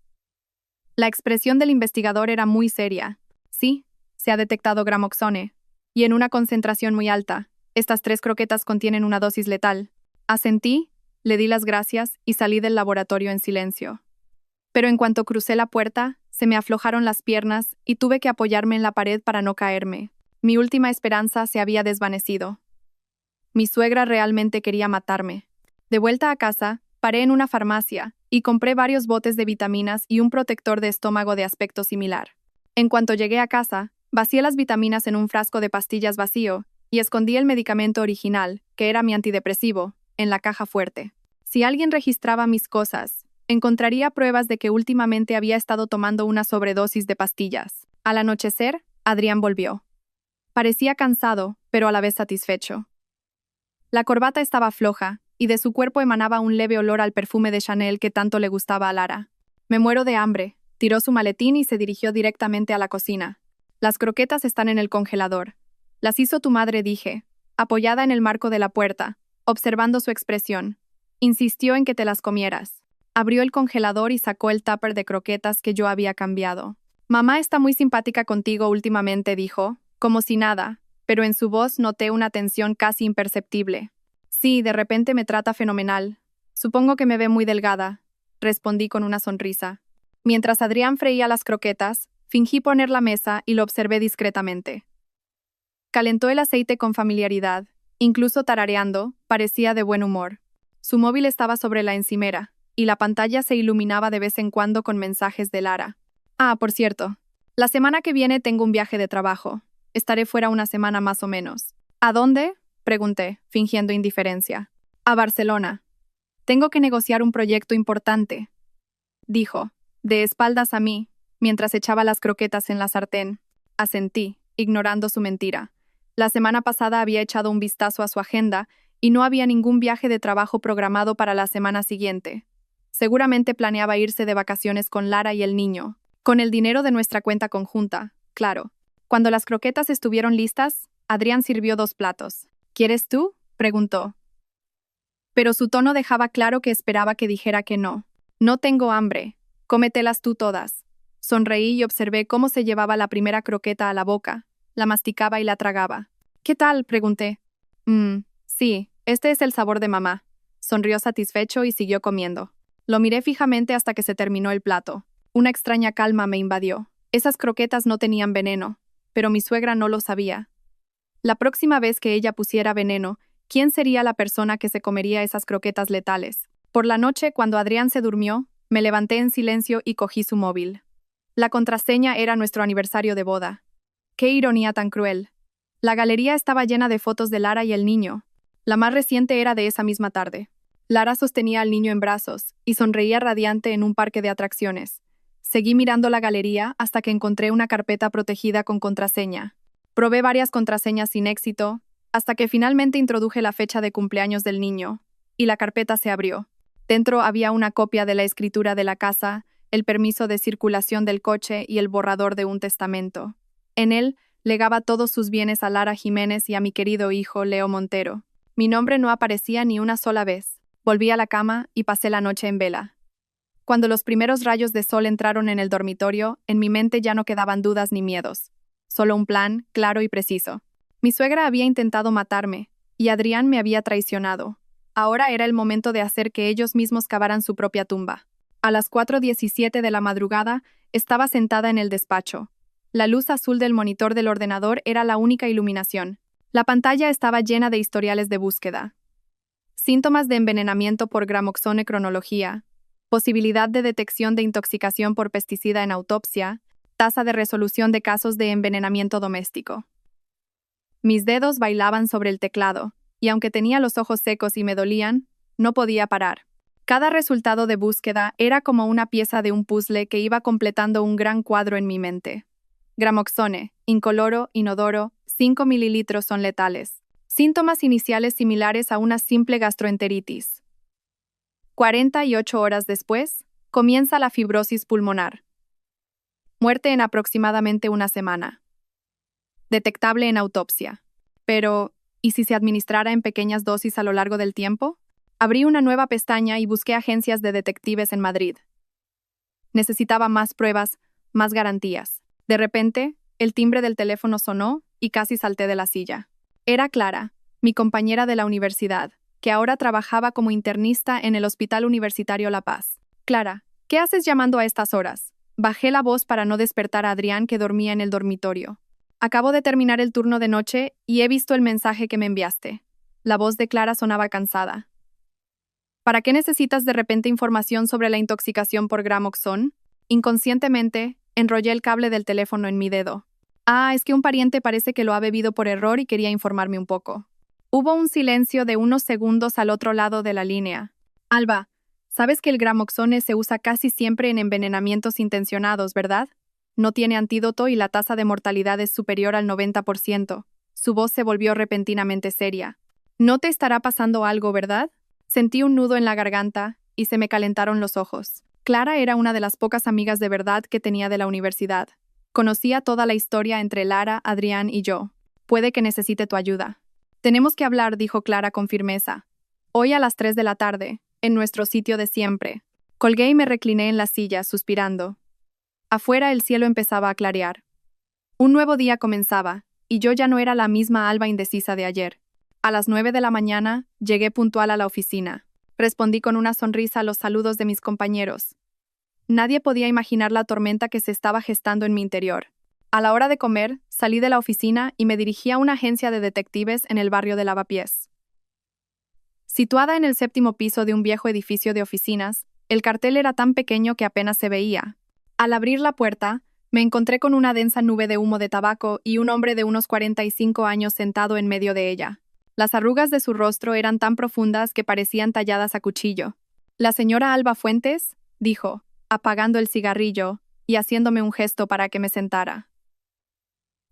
Speaker 1: La expresión del investigador era muy seria. Sí, se ha detectado gramoxone. Y en una concentración muy alta. Estas 3 croquetas contienen una dosis letal. Asentí, le di las gracias y salí del laboratorio en silencio. Pero en cuanto crucé la puerta, se me aflojaron las piernas y tuve que apoyarme en la pared para no caerme. Mi última esperanza se había desvanecido. Mi suegra realmente quería matarme. De vuelta a casa, paré en una farmacia y compré varios botes de vitaminas y un protector de estómago de aspecto similar. En cuanto llegué a casa, vacié las vitaminas en un frasco de pastillas vacío y escondí el medicamento original, que era mi antidepresivo, en la caja fuerte. Si alguien registraba mis cosas, encontraría pruebas de que últimamente había estado tomando una sobredosis de pastillas. Al anochecer, Adrián volvió. Parecía cansado, pero a la vez satisfecho. La corbata estaba floja, y de su cuerpo emanaba un leve olor al perfume de Chanel que tanto le gustaba a Lara. Me muero de hambre. Tiró su maletín y se dirigió directamente a la cocina. Las croquetas están en el congelador. Las hizo tu madre, dije, apoyada en el marco de la puerta, observando su expresión. Insistió en que te las comieras. Abrió el congelador y sacó el tupper de croquetas que yo había cambiado. Mamá está muy simpática contigo últimamente, dijo, como si nada, pero en su voz noté una tensión casi imperceptible. Sí, de repente me trata fenomenal. Supongo que me ve muy delgada, respondí con una sonrisa. Mientras Adrián freía las croquetas, fingí poner la mesa y lo observé discretamente. Calentó el aceite con familiaridad, incluso tarareando, parecía de buen humor. Su móvil estaba sobre la encimera, y la pantalla se iluminaba de vez en cuando con mensajes de Lara. Ah, por cierto, la semana que viene tengo un viaje de trabajo. Estaré fuera una semana más o menos. ¿A dónde? Pregunté, fingiendo indiferencia. A Barcelona. Tengo que negociar un proyecto importante, dijo, de espaldas a mí, mientras echaba las croquetas en la sartén. Asentí, ignorando su mentira. La semana pasada había echado un vistazo a su agenda y no había ningún viaje de trabajo programado para la semana siguiente. Seguramente planeaba irse de vacaciones con Lara y el niño, con el dinero de nuestra cuenta conjunta, claro. Cuando las croquetas estuvieron listas, Adrián sirvió 2 platos. ¿Quieres tú?, preguntó. Pero su tono dejaba claro que esperaba que dijera que no. No tengo hambre. Cómetelas tú todas. Sonreí y observé cómo se llevaba la primera croqueta a la boca. La masticaba y la tragaba. ¿Qué tal?, pregunté. Sí, este es el sabor de mamá. Sonrió satisfecho y siguió comiendo. Lo miré fijamente hasta que se terminó el plato. Una extraña calma me invadió. Esas croquetas no tenían veneno, pero mi suegra no lo sabía. La próxima vez que ella pusiera veneno, ¿quién sería la persona que se comería esas croquetas letales? Por la noche, cuando Adrián se durmió, me levanté en silencio y cogí su móvil. La contraseña era nuestro aniversario de boda. ¡Qué ironía tan cruel! La galería estaba llena de fotos de Lara y el niño. La más reciente era de esa misma tarde. Lara sostenía al niño en brazos y sonreía radiante en un parque de atracciones. Seguí mirando la galería hasta que encontré una carpeta protegida con contraseña. Probé varias contraseñas sin éxito, hasta que finalmente introduje la fecha de cumpleaños del niño, y la carpeta se abrió. Dentro había una copia de la escritura de la casa, el permiso de circulación del coche y el borrador de un testamento. En él, legaba todos sus bienes a Lara Jiménez y a mi querido hijo Leo Montero. Mi nombre no aparecía ni una sola vez. Volví a la cama y pasé la noche en vela. Cuando los primeros rayos de sol entraron en el dormitorio, en mi mente ya no quedaban dudas ni miedos. Solo un plan, claro y preciso. Mi suegra había intentado matarme, y Adrián me había traicionado. Ahora era el momento de hacer que ellos mismos cavaran su propia tumba. A las 4:17 de la madrugada, estaba sentada en el despacho. La luz azul del monitor del ordenador era la única iluminación. La pantalla estaba llena de historiales de búsqueda. Síntomas de envenenamiento por gramoxone, cronología. Posibilidad de detección de intoxicación por pesticida en autopsia. Tasa de resolución de casos de envenenamiento doméstico. Mis dedos bailaban sobre el teclado, y aunque tenía los ojos secos y me dolían, no podía parar. Cada resultado de búsqueda era como una pieza de un puzzle que iba completando un gran cuadro en mi mente. Gramoxone, incoloro, inodoro, 5 mililitros son letales. Síntomas iniciales similares a una simple gastroenteritis. 48 horas después, comienza la fibrosis pulmonar. Muerte en aproximadamente una semana. Detectable en autopsia. Pero, ¿y si se administrara en pequeñas dosis a lo largo del tiempo? Abrí una nueva pestaña y busqué agencias de detectives en Madrid. Necesitaba más pruebas, más garantías. De repente, el timbre del teléfono sonó y casi salté de la silla. Era Clara, mi compañera de la universidad, que ahora trabajaba como internista en el Hospital Universitario La Paz. Clara, ¿qué haces llamando a estas horas? Bajé la voz para no despertar a Adrián, que dormía en el dormitorio. Acabo de terminar el turno de noche y he visto el mensaje que me enviaste. La voz de Clara sonaba cansada. ¿Para qué necesitas de repente información sobre la intoxicación por Gramoxone? Inconscientemente, enrollé el cable del teléfono en mi dedo. Es que un pariente parece que lo ha bebido por error y quería informarme un poco. Hubo un silencio de unos segundos al otro lado de la línea. Alba, sabes que el Gramoxone se usa casi siempre en envenenamientos intencionados, ¿verdad? No tiene antídoto y la tasa de mortalidad es superior al 90%. Su voz se volvió repentinamente seria. No te estará pasando algo, ¿verdad? Sentí un nudo en la garganta y se me calentaron los ojos. Clara era una de las pocas amigas de verdad que tenía de la universidad. Conocía toda la historia entre Lara, Adrián y yo. Puede que necesite tu ayuda. Tenemos que hablar, dijo Clara con firmeza. Hoy a las 3 de la tarde, en nuestro sitio de siempre. Colgué y me recliné en la silla, suspirando. Afuera el cielo empezaba a clarear. Un nuevo día comenzaba, y yo ya no era la misma Alba indecisa de ayer. A las 9 de la mañana, llegué puntual a la oficina. Respondí con una sonrisa a los saludos de mis compañeros. Nadie podía imaginar la tormenta que se estaba gestando en mi interior. A la hora de comer, salí de la oficina y me dirigí a una agencia de detectives en el barrio de Lavapiés. Situada en el 7º piso de un viejo edificio de oficinas, el cartel era tan pequeño que apenas se veía. Al abrir la puerta, me encontré con una densa nube de humo de tabaco y un hombre de unos 45 años sentado en medio de ella. Las arrugas de su rostro eran tan profundas que parecían talladas a cuchillo. «La señora Alba Fuentes», dijo, apagando el cigarrillo y haciéndome un gesto para que me sentara.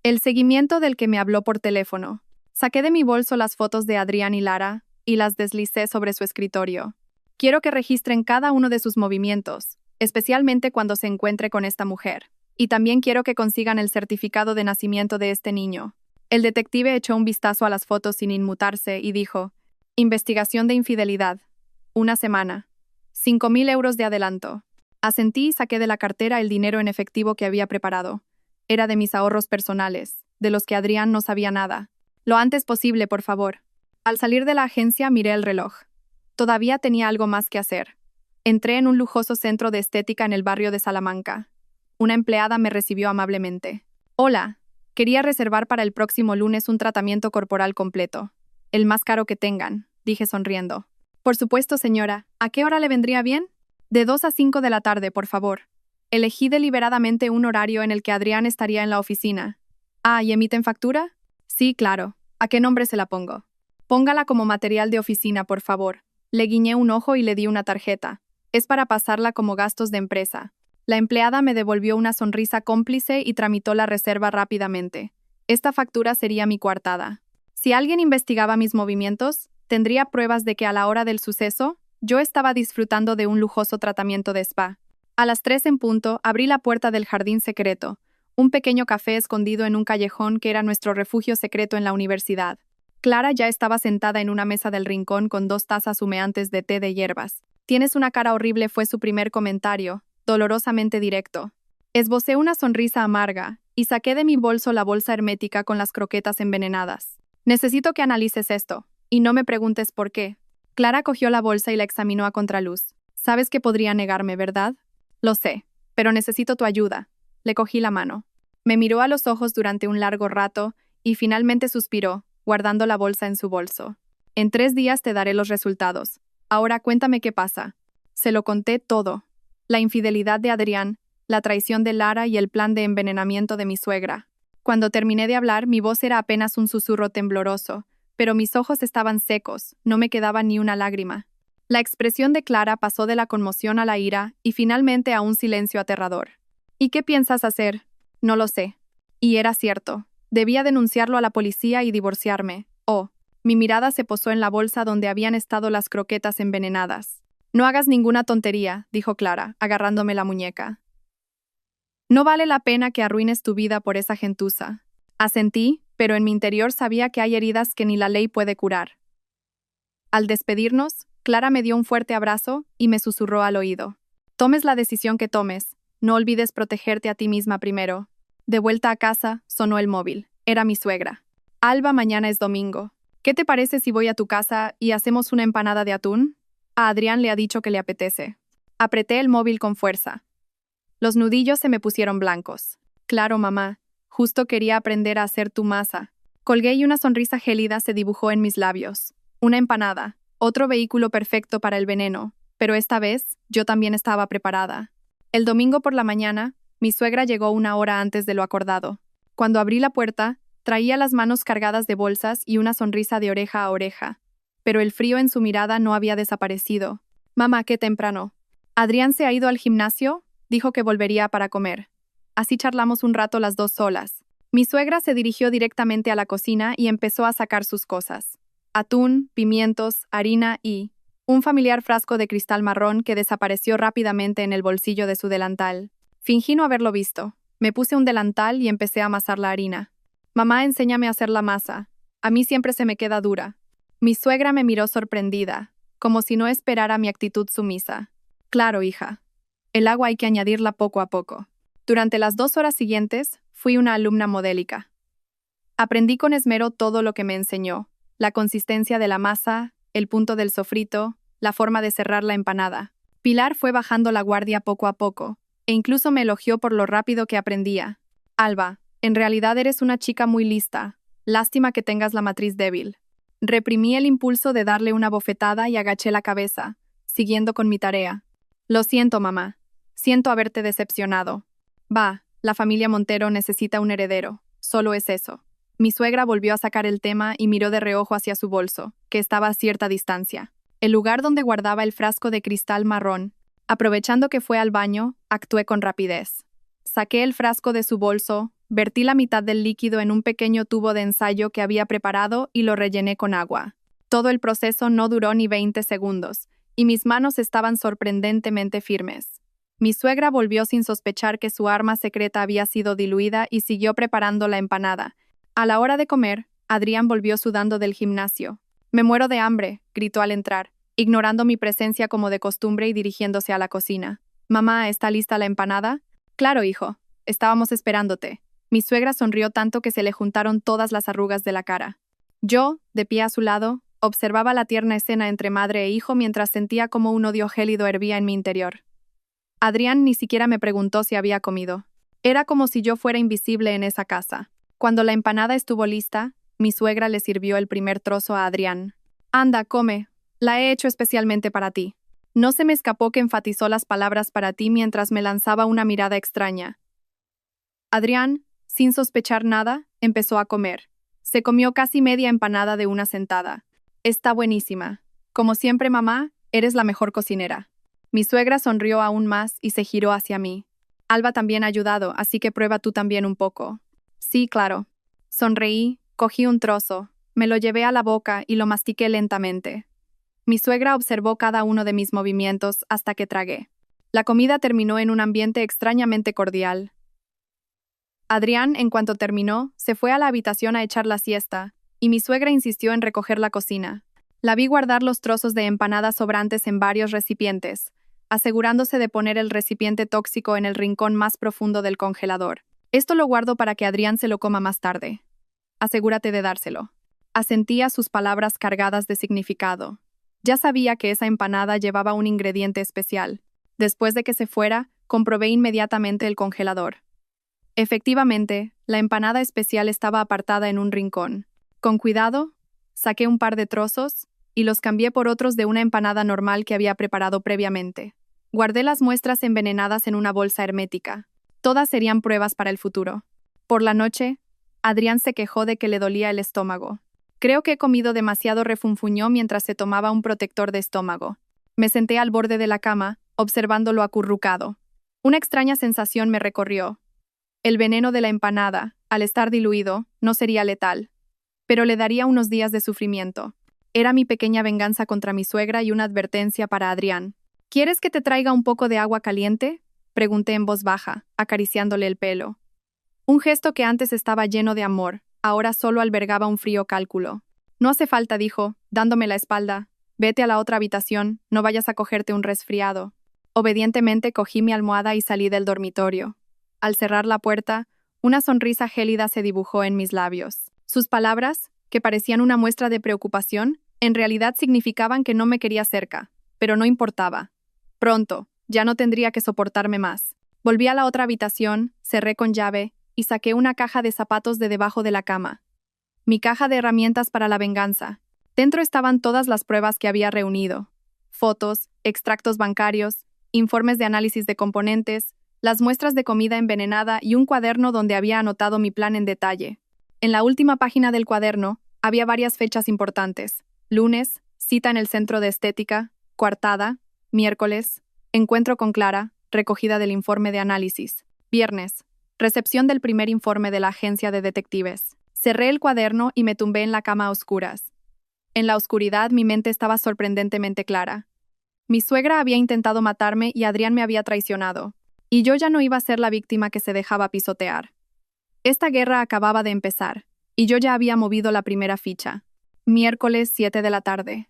Speaker 1: El seguimiento del que me habló por teléfono. Saqué de mi bolso las fotos de Adrián y Lara y las deslicé sobre su escritorio. Quiero que registren cada uno de sus movimientos, especialmente cuando se encuentre con esta mujer. Y también quiero que consigan el certificado de nacimiento de este niño. El detective echó un vistazo a las fotos sin inmutarse y dijo: «Investigación de infidelidad. 1 semana. 5.000 euros de adelanto». Asentí y saqué de la cartera el dinero en efectivo que había preparado. Era de mis ahorros personales, de los que Adrián no sabía nada. «Lo antes posible, por favor». Al salir de la agencia miré el reloj. Todavía tenía algo más que hacer. Entré en un lujoso centro de estética en el barrio de Salamanca. Una empleada me recibió amablemente. «Hola. Quería reservar para el próximo lunes un tratamiento corporal completo. El más caro que tengan», dije sonriendo. «Por supuesto, señora. ¿A qué hora le vendría bien?» «De 2 a 5 de la tarde, por favor». Elegí deliberadamente un horario en el que Adrián estaría en la oficina. ¿Y emiten factura? Sí, claro. ¿A qué nombre se la pongo? Póngala como material de oficina, por favor. Le guiñé un ojo y le di una tarjeta. Es para pasarla como gastos de empresa. La empleada me devolvió una sonrisa cómplice y tramitó la reserva rápidamente. Esta factura sería mi coartada. Si alguien investigaba mis movimientos, tendría pruebas de que a la hora del suceso, yo estaba disfrutando de un lujoso tratamiento de spa. A las 3 en punto, abrí la puerta del jardín secreto, un pequeño café escondido en un callejón que era nuestro refugio secreto en la universidad. Clara ya estaba sentada en una mesa del rincón con 2 tazas humeantes de té de hierbas. «Tienes una cara horrible», fue su primer comentario, dolorosamente directo. Esbocé una sonrisa amarga y saqué de mi bolso la bolsa hermética con las croquetas envenenadas. «Necesito que analices esto, y no me preguntes por qué». Clara cogió la bolsa y la examinó a contraluz. «Sabes que podría negarme, ¿verdad?» «Lo sé, pero necesito tu ayuda». Le cogí la mano. Me miró a los ojos durante un largo rato y finalmente suspiró, guardando la bolsa en su bolso. «En 3 días te daré los resultados. Ahora cuéntame qué pasa». Se lo conté todo. La infidelidad de Adrián, la traición de Lara y el plan de envenenamiento de mi suegra. Cuando terminé de hablar, mi voz era apenas un susurro tembloroso, pero mis ojos estaban secos, no me quedaba ni una lágrima. La expresión de Clara pasó de la conmoción a la ira y finalmente a un silencio aterrador. ¿Y qué piensas hacer? No lo sé. Y era cierto. Debía denunciarlo a la policía y divorciarme. Oh, mi mirada se posó en la bolsa donde habían estado las croquetas envenenadas. No hagas ninguna tontería, dijo Clara, agarrándome la muñeca. No vale la pena que arruines tu vida por esa gentuza. Asentí, pero en mi interior sabía que hay heridas que ni la ley puede curar. Al despedirnos, Clara me dio un fuerte abrazo y me susurró al oído. Tomes la decisión que tomes, no olvides protegerte a ti misma primero. De vuelta a casa, sonó el móvil. Era mi suegra. Alba, mañana es domingo. ¿Qué te parece si voy a tu casa y hacemos una empanada de atún? A Adrián le ha dicho que le apetece. Apreté el móvil con fuerza. Los nudillos se me pusieron blancos. Claro, mamá. Justo quería aprender a hacer tu masa. Colgué y una sonrisa gélida se dibujó en mis labios. Una empanada. Otro vehículo perfecto para el veneno. Pero esta vez, yo también estaba preparada. El domingo por la mañana, mi suegra llegó 1 hora antes de lo acordado. Cuando abrí la puerta, traía las manos cargadas de bolsas y una sonrisa de oreja a oreja. Pero el frío en su mirada no había desaparecido. Mamá, qué temprano. ¿Adrián se ha ido al gimnasio? Dijo que volvería para comer. Así charlamos un rato las dos solas. Mi suegra se dirigió directamente a la cocina y empezó a sacar sus cosas. Atún, pimientos, harina y un familiar frasco de cristal marrón que desapareció rápidamente en el bolsillo de su delantal. Fingí no haberlo visto. Me puse un delantal y empecé a amasar la harina. Mamá, enséñame a hacer la masa. A mí siempre se me queda dura. Mi suegra me miró sorprendida, como si no esperara mi actitud sumisa. Claro, hija. El agua hay que añadirla poco a poco. Durante las 2 horas siguientes, fui una alumna modélica. Aprendí con esmero todo lo que me enseñó: la consistencia de la masa, el punto del sofrito, la forma de cerrar la empanada. Pilar fue bajando la guardia poco a poco, e incluso me elogió por lo rápido que aprendía. Alba, en realidad eres una chica muy lista. Lástima que tengas la matriz débil. Reprimí el impulso de darle una bofetada y agaché la cabeza, siguiendo con mi tarea. Lo siento, mamá. Siento haberte decepcionado. Va, la familia Montero necesita un heredero. Solo es eso. Mi suegra volvió a sacar el tema y miró de reojo hacia su bolso, que estaba a cierta distancia. El lugar donde guardaba el frasco de cristal marrón. Aprovechando que fue al baño, actué con rapidez. Saqué el frasco de su bolso, vertí la mitad del líquido en un pequeño tubo de ensayo que había preparado y lo rellené con agua. Todo el proceso no duró ni 20 segundos, y mis manos estaban sorprendentemente firmes. Mi suegra volvió sin sospechar que su arma secreta había sido diluida y siguió preparando la empanada. A la hora de comer, Adrián volvió sudando del gimnasio. «Me muero de hambre», gritó al entrar, ignorando mi presencia como de costumbre y dirigiéndose a la cocina. «Mamá, ¿está lista la empanada?» «Claro, hijo. Estábamos esperándote». Mi suegra sonrió tanto que se le juntaron todas las arrugas de la cara. Yo, de pie a su lado, observaba la tierna escena entre madre e hijo mientras sentía como un odio gélido hervía en mi interior. Adrián ni siquiera me preguntó si había comido. Era como si yo fuera invisible en esa casa. Cuando la empanada estuvo lista, mi suegra le sirvió el primer trozo a Adrián. «Anda, come. La he hecho especialmente para ti». No se me escapó que enfatizó las palabras «para ti» mientras me lanzaba una mirada extraña. Adrián, sin sospechar nada, empezó a comer. Se comió casi media empanada de una sentada. «Está buenísima. Como siempre, mamá, eres la mejor cocinera». Mi suegra sonrió aún más y se giró hacia mí. «Alba también ha ayudado, así que prueba tú también un poco». «Sí, claro». Sonreí, cogí un trozo, me lo llevé a la boca y lo mastiqué lentamente. Mi suegra observó cada uno de mis movimientos hasta que tragué. La comida terminó en un ambiente extrañamente cordial. Adrián, en cuanto terminó, se fue a la habitación a echar la siesta, y mi suegra insistió en recoger la cocina. La vi guardar los trozos de empanada sobrantes en varios recipientes, asegurándose de poner el recipiente tóxico en el rincón más profundo del congelador. «Esto lo guardo para que Adrián se lo coma más tarde. Asegúrate de dárselo». Asentí a sus palabras cargadas de significado. Ya sabía que esa empanada llevaba un ingrediente especial. Después de que se fuera, comprobé inmediatamente el congelador. Efectivamente, la empanada especial estaba apartada en un rincón. Con cuidado, saqué un par de trozos y los cambié por otros de una empanada normal que había preparado previamente. Guardé las muestras envenenadas en una bolsa hermética. Todas serían pruebas para el futuro. Por la noche, Adrián se quejó de que le dolía el estómago. Creo que he comido demasiado, refunfuñó mientras se tomaba un protector de estómago. Me senté al borde de la cama, observándolo acurrucado. Una extraña sensación me recorrió. El veneno de la empanada, al estar diluido, no sería letal, pero le daría unos días de sufrimiento. Era mi pequeña venganza contra mi suegra y una advertencia para Adrián. ¿Quieres que te traiga un poco de agua caliente?, pregunté en voz baja, acariciándole el pelo. Un gesto que antes estaba lleno de amor, ahora solo albergaba un frío cálculo. No hace falta, dijo, dándome la espalda. Vete a la otra habitación, no vayas a cogerte un resfriado. Obedientemente cogí mi almohada y salí del dormitorio. Al cerrar la puerta, una sonrisa gélida se dibujó en mis labios. Sus palabras, que parecían una muestra de preocupación, en realidad significaban que no me quería cerca, pero no importaba. Pronto, ya no tendría que soportarme más. Volví a la otra habitación, cerré con llave y saqué una caja de zapatos de debajo de la cama. Mi caja de herramientas para la venganza. Dentro estaban todas las pruebas que había reunido. Fotos, extractos bancarios, informes de análisis de componentes, las muestras de comida envenenada y un cuaderno donde había anotado mi plan en detalle. En la última página del cuaderno había varias fechas importantes. Lunes, cita en el centro de estética, coartada, miércoles, encuentro con Clara, recogida del informe de análisis. Viernes, recepción del primer informe de la agencia de detectives. Cerré el cuaderno y me tumbé en la cama a oscuras. En la oscuridad mi mente estaba sorprendentemente clara. Mi suegra había intentado matarme y Adrián me había traicionado. Y yo ya no iba a ser la víctima que se dejaba pisotear. Esta guerra acababa de empezar, y yo ya había movido la primera ficha. Miércoles 7 de la tarde.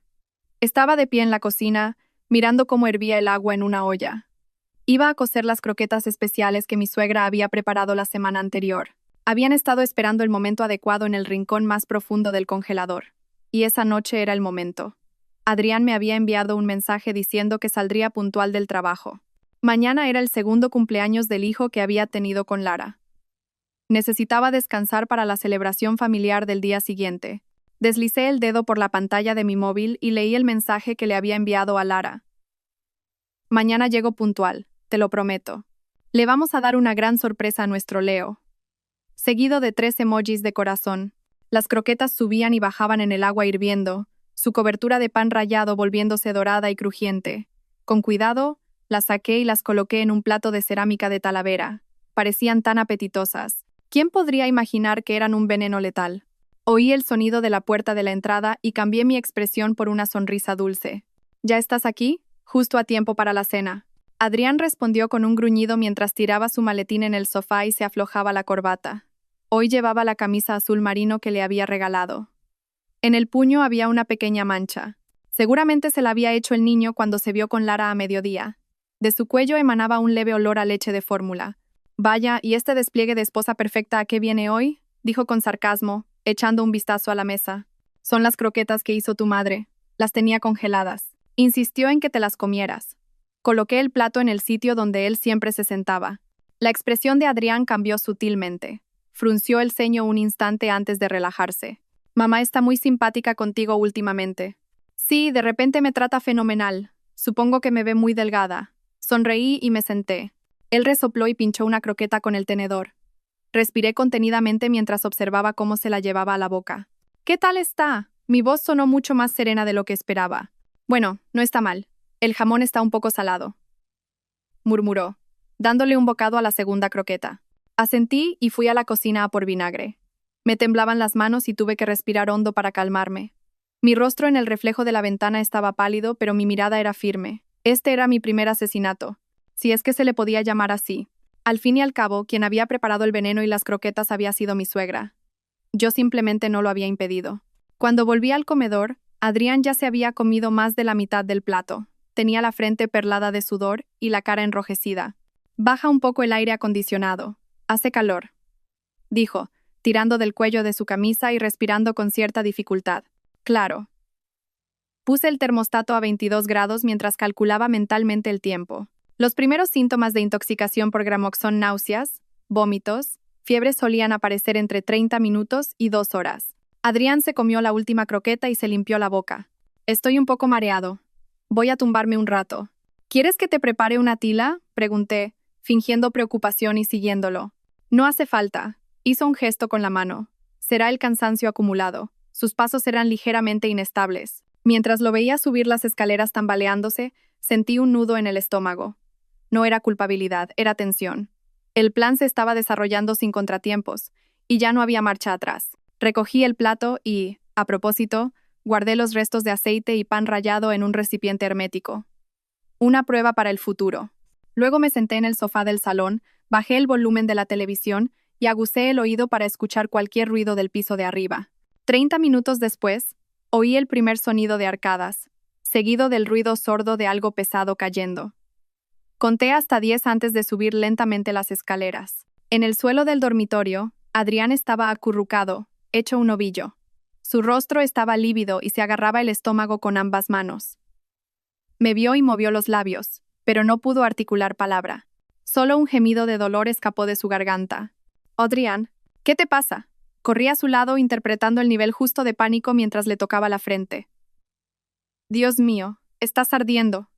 Speaker 1: Estaba de pie en la cocina, mirando cómo hervía el agua en una olla. Iba a cocer las croquetas especiales que mi suegra había preparado la semana anterior. Habían estado esperando el momento adecuado en el rincón más profundo del congelador. Y esa noche era el momento. Adrián me había enviado un mensaje diciendo que saldría puntual del trabajo. Mañana era el segundo cumpleaños del hijo que había tenido con Lara. Necesitaba descansar para la celebración familiar del día siguiente. Deslicé el dedo por la pantalla de mi móvil y leí el mensaje que le había enviado a Lara. Mañana llego puntual, te lo prometo. Le vamos a dar una gran sorpresa a nuestro Leo. Seguido de 3 emojis de corazón. Las croquetas subían y bajaban en el agua hirviendo, su cobertura de pan rallado volviéndose dorada y crujiente. Con cuidado, las saqué y las coloqué en un plato de cerámica de Talavera. Parecían tan apetitosas. ¿Quién podría imaginar que eran un veneno letal? Oí el sonido de la puerta de la entrada y cambié mi expresión por una sonrisa dulce. ¿Ya estás aquí? Justo a tiempo para la cena. Adrián respondió con un gruñido mientras tiraba su maletín en el sofá y se aflojaba la corbata. Hoy llevaba la camisa azul marino que le había regalado. En el puño había una pequeña mancha. Seguramente se la había hecho el niño cuando se vio con Lara a mediodía. De su cuello emanaba un leve olor a leche de fórmula. Vaya, ¿y este despliegue de esposa perfecta a qué viene hoy?, dijo con sarcasmo, echando un vistazo a la mesa. Son las croquetas que hizo tu madre. Las tenía congeladas. Insistió en que te las comieras. Coloqué el plato en el sitio donde él siempre se sentaba. La expresión de Adrián cambió sutilmente. Frunció el ceño un instante antes de relajarse. Mamá está muy simpática contigo últimamente. Sí, de repente me trata fenomenal. Supongo que me ve muy delgada. Sonreí y me senté. Él resopló y pinchó una croqueta con el tenedor. Respiré contenidamente mientras observaba cómo se la llevaba a la boca. ¿Qué tal está? Mi voz sonó mucho más serena de lo que esperaba. Bueno, no está mal. El jamón está un poco salado, murmuró, dándole un bocado a la segunda croqueta. Asentí y fui a la cocina a por vinagre. Me temblaban las manos y tuve que respirar hondo para calmarme. Mi rostro en el reflejo de la ventana estaba pálido, pero mi mirada era firme. Este era mi primer asesinato, si es que se le podía llamar así. Al fin y al cabo, quien había preparado el veneno y las croquetas había sido mi suegra. Yo simplemente no lo había impedido. Cuando volví al comedor, Adrián ya se había comido más de la mitad del plato. Tenía la frente perlada de sudor y la cara enrojecida. Baja un poco el aire acondicionado. Hace calor, dijo, tirando del cuello de su camisa y respirando con cierta dificultad. Claro. Puse el termostato a 22 grados mientras calculaba mentalmente el tiempo. Los primeros síntomas de intoxicación por Gramox son náuseas, vómitos, fiebre solían aparecer entre 30 minutos y 2 horas. Adrián se comió la última croqueta y se limpió la boca. Estoy un poco mareado. Voy a tumbarme un rato. ¿Quieres que te prepare una tila? Pregunté, fingiendo preocupación y siguiéndolo. No hace falta. Hizo un gesto con la mano. Será el cansancio acumulado. Sus pasos eran ligeramente inestables. Mientras lo veía subir las escaleras tambaleándose, sentí un nudo en el estómago. No era culpabilidad, era tensión. El plan se estaba desarrollando sin contratiempos, y ya no había marcha atrás. Recogí el plato y, a propósito, guardé los restos de aceite y pan rallado en un recipiente hermético. Una prueba para el futuro. Luego me senté en el sofá del salón, bajé el volumen de la televisión y agucé el oído para escuchar cualquier ruido del piso de arriba. 30 minutos después, oí el primer sonido de arcadas, seguido del ruido sordo de algo pesado cayendo. Conté hasta 10 antes de subir lentamente las escaleras. En el suelo del dormitorio, Adrián estaba acurrucado, hecho un ovillo. Su rostro estaba lívido y se agarraba el estómago con ambas manos. Me vio y movió los labios, pero no pudo articular palabra. Solo un gemido de dolor escapó de su garganta. «Adrián, ¿qué te pasa?» Corrí a su lado interpretando el nivel justo de pánico mientras le tocaba la frente. «Dios mío, estás ardiendo».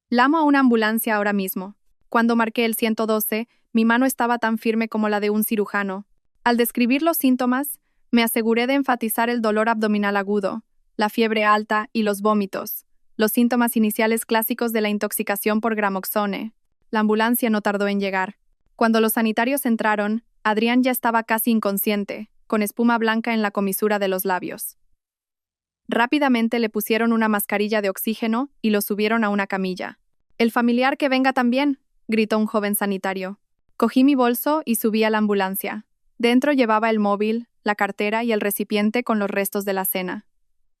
Speaker 1: «Llamo a una ambulancia ahora mismo». Cuando marqué el 112, mi mano estaba tan firme como la de un cirujano. Al describir los síntomas, me aseguré de enfatizar el dolor abdominal agudo, la fiebre alta y los vómitos, los síntomas iniciales clásicos de la intoxicación por gramoxone. La ambulancia no tardó en llegar. Cuando los sanitarios entraron, Adrián ya estaba casi inconsciente, con espuma blanca en la comisura de los labios. Rápidamente le pusieron una mascarilla de oxígeno y lo subieron a una camilla. «El familiar que venga también», gritó un joven sanitario. Cogí mi bolso y subí a la ambulancia. Dentro llevaba el móvil, la cartera y el recipiente con los restos de la cena.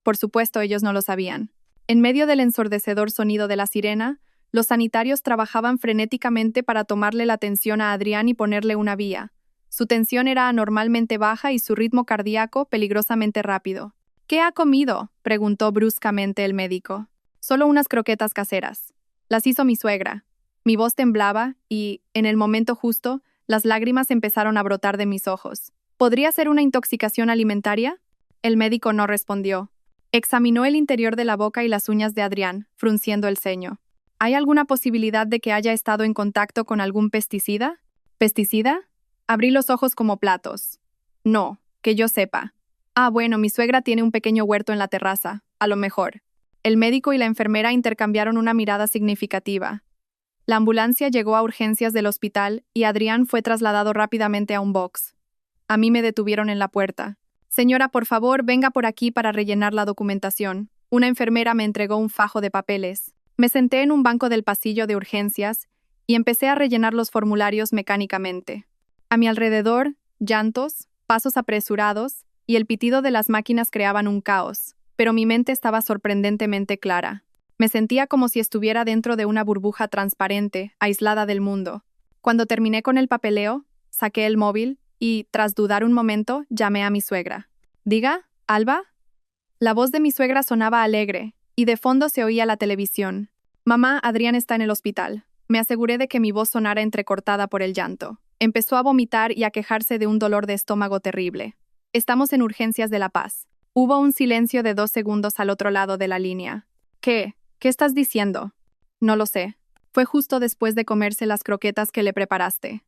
Speaker 1: Por supuesto, ellos no lo sabían. En medio del ensordecedor sonido de la sirena, los sanitarios trabajaban frenéticamente para tomarle la tensión a Adrián y ponerle una vía. Su tensión era anormalmente baja y su ritmo cardíaco peligrosamente rápido. «¿Qué ha comido?», preguntó bruscamente el médico. «Solo unas croquetas caseras. Las hizo mi suegra». Mi voz temblaba y, en el momento justo, las lágrimas empezaron a brotar de mis ojos. ¿Podría ser una intoxicación alimentaria? El médico no respondió. Examinó el interior de la boca y las uñas de Adrián, frunciendo el ceño. ¿Hay alguna posibilidad de que haya estado en contacto con algún pesticida? ¿Pesticida? Abrí los ojos como platos. No, que yo sepa. Ah, bueno, mi suegra tiene un pequeño huerto en la terraza, a lo mejor. El médico y la enfermera intercambiaron una mirada significativa. La ambulancia llegó a urgencias del hospital y Adrián fue trasladado rápidamente a un box. A mí me detuvieron en la puerta. «Señora, por favor, venga por aquí para rellenar la documentación». Una enfermera me entregó un fajo de papeles. Me senté en un banco del pasillo de urgencias y empecé a rellenar los formularios mecánicamente. A mi alrededor, llantos, pasos apresurados y el pitido de las máquinas creaban un caos, pero mi mente estaba sorprendentemente clara. Me sentía como si estuviera dentro de una burbuja transparente, aislada del mundo. Cuando terminé con el papeleo, saqué el móvil y, tras dudar un momento, llamé a mi suegra. «Diga, Alba». La voz de mi suegra sonaba alegre, y de fondo se oía la televisión. «Mamá, Adrián está en el hospital». Me aseguré de que mi voz sonara entrecortada por el llanto. Empezó a vomitar y a quejarse de un dolor de estómago terrible. «Estamos en urgencias de La Paz». Hubo un silencio de 2 segundos al otro lado de la línea. «¿Qué? ¿Qué estás diciendo?» «No lo sé. Fue justo después de comerse las croquetas que le preparaste».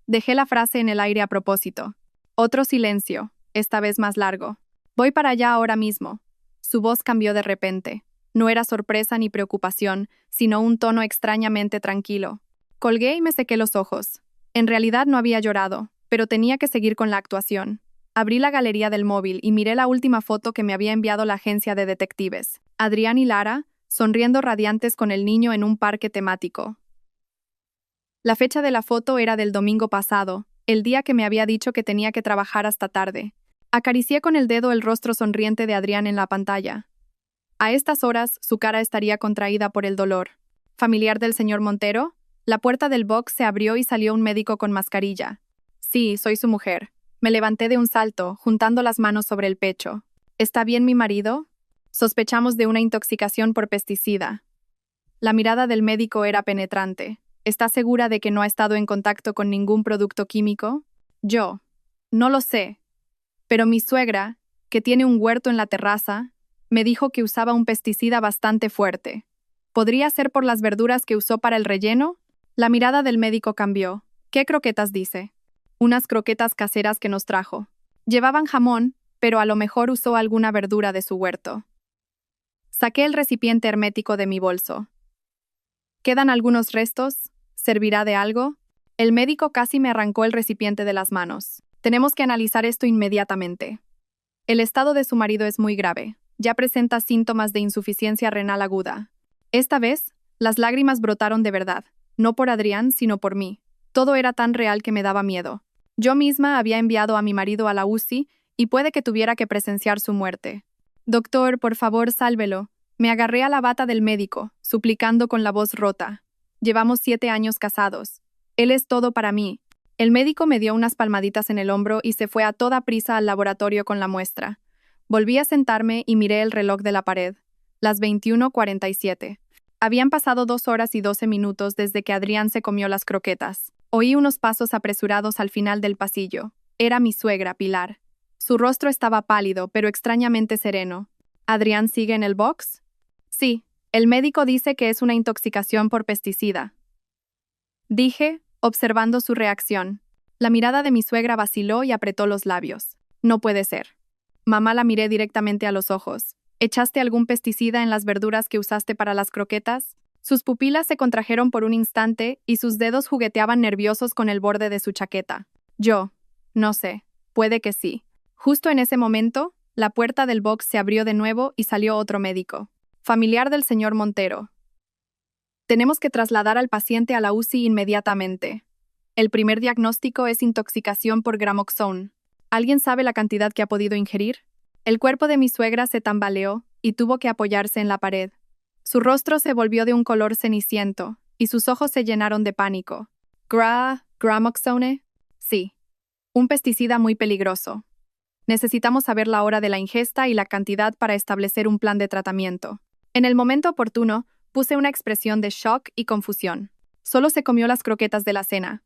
Speaker 1: Dejé la frase en el aire a propósito. Otro silencio, esta vez más largo. «Voy para allá ahora mismo». Su voz cambió de repente. No era sorpresa ni preocupación, sino un tono extrañamente tranquilo. Colgué y me sequé los ojos. En realidad no había llorado, pero tenía que seguir con la actuación. Abrí la galería del móvil y miré la última foto que me había enviado la agencia de detectives. Adrián y Lara, sonriendo radiantes con el niño en un parque temático. La fecha de la foto era del domingo pasado, el día que me había dicho que tenía que trabajar hasta tarde. Acaricié con el dedo el rostro sonriente de Adrián en la pantalla. A estas horas, su cara estaría contraída por el dolor. ¿Familiar del señor Montero? La puerta del box se abrió y salió un médico con mascarilla. «Sí, soy su mujer». Me levanté de un salto, juntando las manos sobre el pecho. «¿Está bien mi marido?» «Sospechamos de una intoxicación por pesticida». La mirada del médico era penetrante. «¿Está segura de que no ha estado en contacto con ningún producto químico?» «Yo. No lo sé. Pero mi suegra, que tiene un huerto en la terraza, me dijo que usaba un pesticida bastante fuerte». ¿Podría ser por las verduras que usó para el relleno? La mirada del médico cambió. ¿Qué croquetas dice? Unas croquetas caseras que nos trajo. Llevaban jamón, pero a lo mejor usó alguna verdura de su huerto. Saqué el recipiente hermético de mi bolso. ¿Quedan algunos restos? ¿Servirá de algo? El médico casi me arrancó el recipiente de las manos. Tenemos que analizar esto inmediatamente. El estado de su marido es muy grave. Ya presenta síntomas de insuficiencia renal aguda. Esta vez, las lágrimas brotaron de verdad, no por Adrián, sino por mí. Todo era tan real que me daba miedo. Yo misma había enviado a mi marido a la UCI y puede que tuviera que presenciar su muerte. Doctor, por favor, sálvelo. Me agarré a la bata del médico, suplicando con la voz rota. Llevamos 7 años casados. Él es todo para mí. El médico me dio unas palmaditas en el hombro y se fue a toda prisa al laboratorio con la muestra. Volví a sentarme y miré el reloj de la pared. Las 21:47. Habían pasado 2 horas y 12 minutos desde que Adrián se comió las croquetas. Oí unos pasos apresurados al final del pasillo. Era mi suegra, Pilar. Su rostro estaba pálido, pero extrañamente sereno. ¿Adrián sigue en el box? Sí. El médico dice que es una intoxicación por pesticida. Dije, observando su reacción. La mirada de mi suegra vaciló y apretó los labios. No puede ser. Mamá la miré directamente a los ojos. ¿Echaste algún pesticida en las verduras que usaste para las croquetas? Sus pupilas se contrajeron por un instante y sus dedos jugueteaban nerviosos con el borde de su chaqueta. Yo, no sé, puede que sí. Justo en ese momento, la puerta del box se abrió de nuevo y salió otro médico. Familiar del señor Montero. Tenemos que trasladar al paciente a la UCI inmediatamente. El primer diagnóstico es intoxicación por Gramoxone. ¿Alguien sabe la cantidad que ha podido ingerir? El cuerpo de mi suegra se tambaleó y tuvo que apoyarse en la pared. Su rostro se volvió de un color ceniciento y sus ojos se llenaron de pánico. ¿Gramoxone? Sí. Un pesticida muy peligroso. Necesitamos saber la hora de la ingesta y la cantidad para establecer un plan de tratamiento. En el momento oportuno, puse una expresión de shock y confusión. Solo se comió las croquetas de la cena.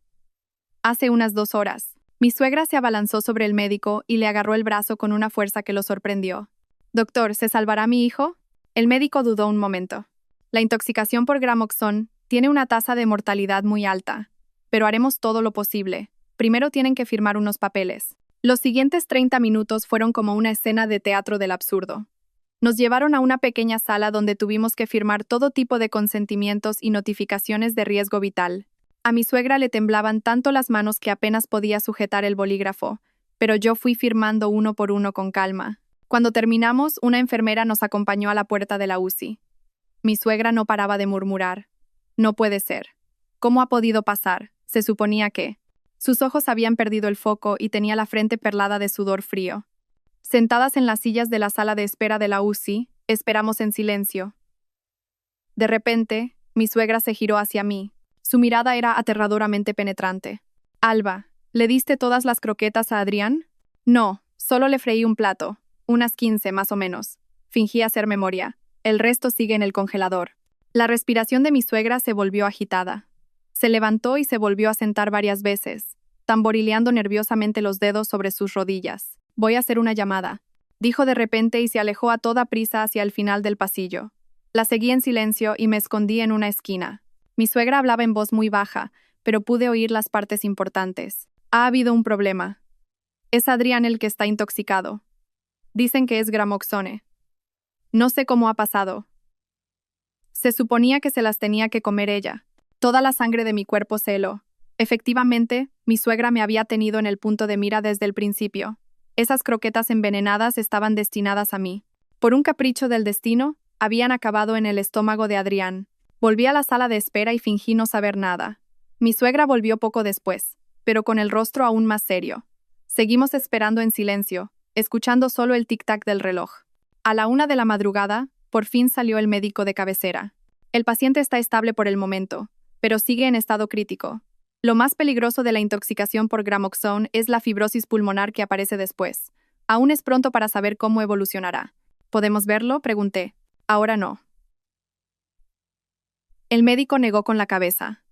Speaker 1: Hace unas 2 horas. Mi suegra se abalanzó sobre el médico y le agarró el brazo con una fuerza que lo sorprendió. Doctor, ¿se salvará mi hijo? El médico dudó un momento. La intoxicación por Gramoxone tiene una tasa de mortalidad muy alta, pero haremos todo lo posible. Primero tienen que firmar unos papeles. Los siguientes 30 minutos fueron como una escena de teatro del absurdo. Nos llevaron a una pequeña sala donde tuvimos que firmar todo tipo de consentimientos y notificaciones de riesgo vital. A mi suegra le temblaban tanto las manos que apenas podía sujetar el bolígrafo, pero yo fui firmando uno por uno con calma. Cuando terminamos, una enfermera nos acompañó a la puerta de la UCI. Mi suegra no paraba de murmurar. No puede ser. ¿Cómo ha podido pasar? Se suponía que... Sus ojos habían perdido el foco y tenía la frente perlada de sudor frío. Sentadas en las sillas de la sala de espera de la UCI, esperamos en silencio. De repente, mi suegra se giró hacia mí. Su mirada era aterradoramente penetrante. Alba, ¿le diste todas las croquetas a Adrián? No, solo le freí un plato. Unas 15 más o menos. Fingí hacer memoria. El resto sigue en el congelador. La respiración de mi suegra se volvió agitada. Se levantó y se volvió a sentar varias veces, tamborileando nerviosamente los dedos sobre sus rodillas. Voy a hacer una llamada, dijo de repente y se alejó a toda prisa hacia el final del pasillo. La seguí en silencio y me escondí en una esquina. Mi suegra hablaba en voz muy baja, pero pude oír las partes importantes. Ha habido un problema. Es Adrián el que está intoxicado. Dicen que es Gramoxone. No sé cómo ha pasado. Se suponía que se las tenía que comer ella. Toda la sangre de mi cuerpo se heló. Efectivamente, mi suegra me había tenido en el punto de mira desde el principio. Esas croquetas envenenadas estaban destinadas a mí. Por un capricho del destino, habían acabado en el estómago de Adrián. Volví a la sala de espera y fingí no saber nada. Mi suegra volvió poco después, pero con el rostro aún más serio. Seguimos esperando en silencio, escuchando solo el tic-tac del reloj. A la 1 de la madrugada, por fin salió el médico de cabecera. El paciente está estable por el momento, pero sigue en estado crítico. Lo más peligroso de la intoxicación por Gramoxone es la fibrosis pulmonar que aparece después. Aún es pronto para saber cómo evolucionará. ¿Podemos verlo?, pregunté. Ahora no. El médico negó con la cabeza.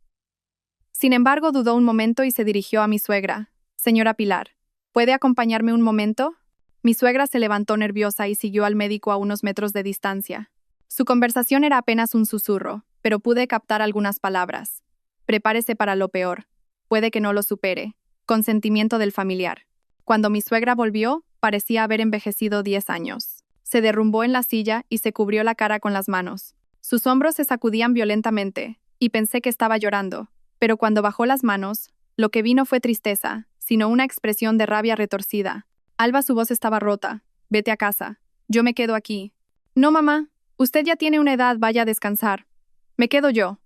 Speaker 1: Sin embargo, dudó un momento y se dirigió a mi suegra. Señora Pilar, ¿puede acompañarme un momento? Mi suegra se levantó nerviosa y siguió al médico a unos metros de distancia. Su conversación era apenas un susurro, pero pude captar algunas palabras. Prepárese para lo peor. Puede que no lo supere. Consentimiento del familiar. Cuando mi suegra volvió, parecía haber envejecido 10 años. Se derrumbó en la silla y se cubrió la cara con las manos. Sus hombros se sacudían violentamente, y pensé que estaba llorando. Pero cuando bajó las manos, lo que vi no fue tristeza, sino una expresión de rabia retorcida. Alba, su voz estaba rota. Vete a casa. Yo me quedo aquí. No, mamá. Usted ya tiene una edad, vaya a descansar. Me quedo yo,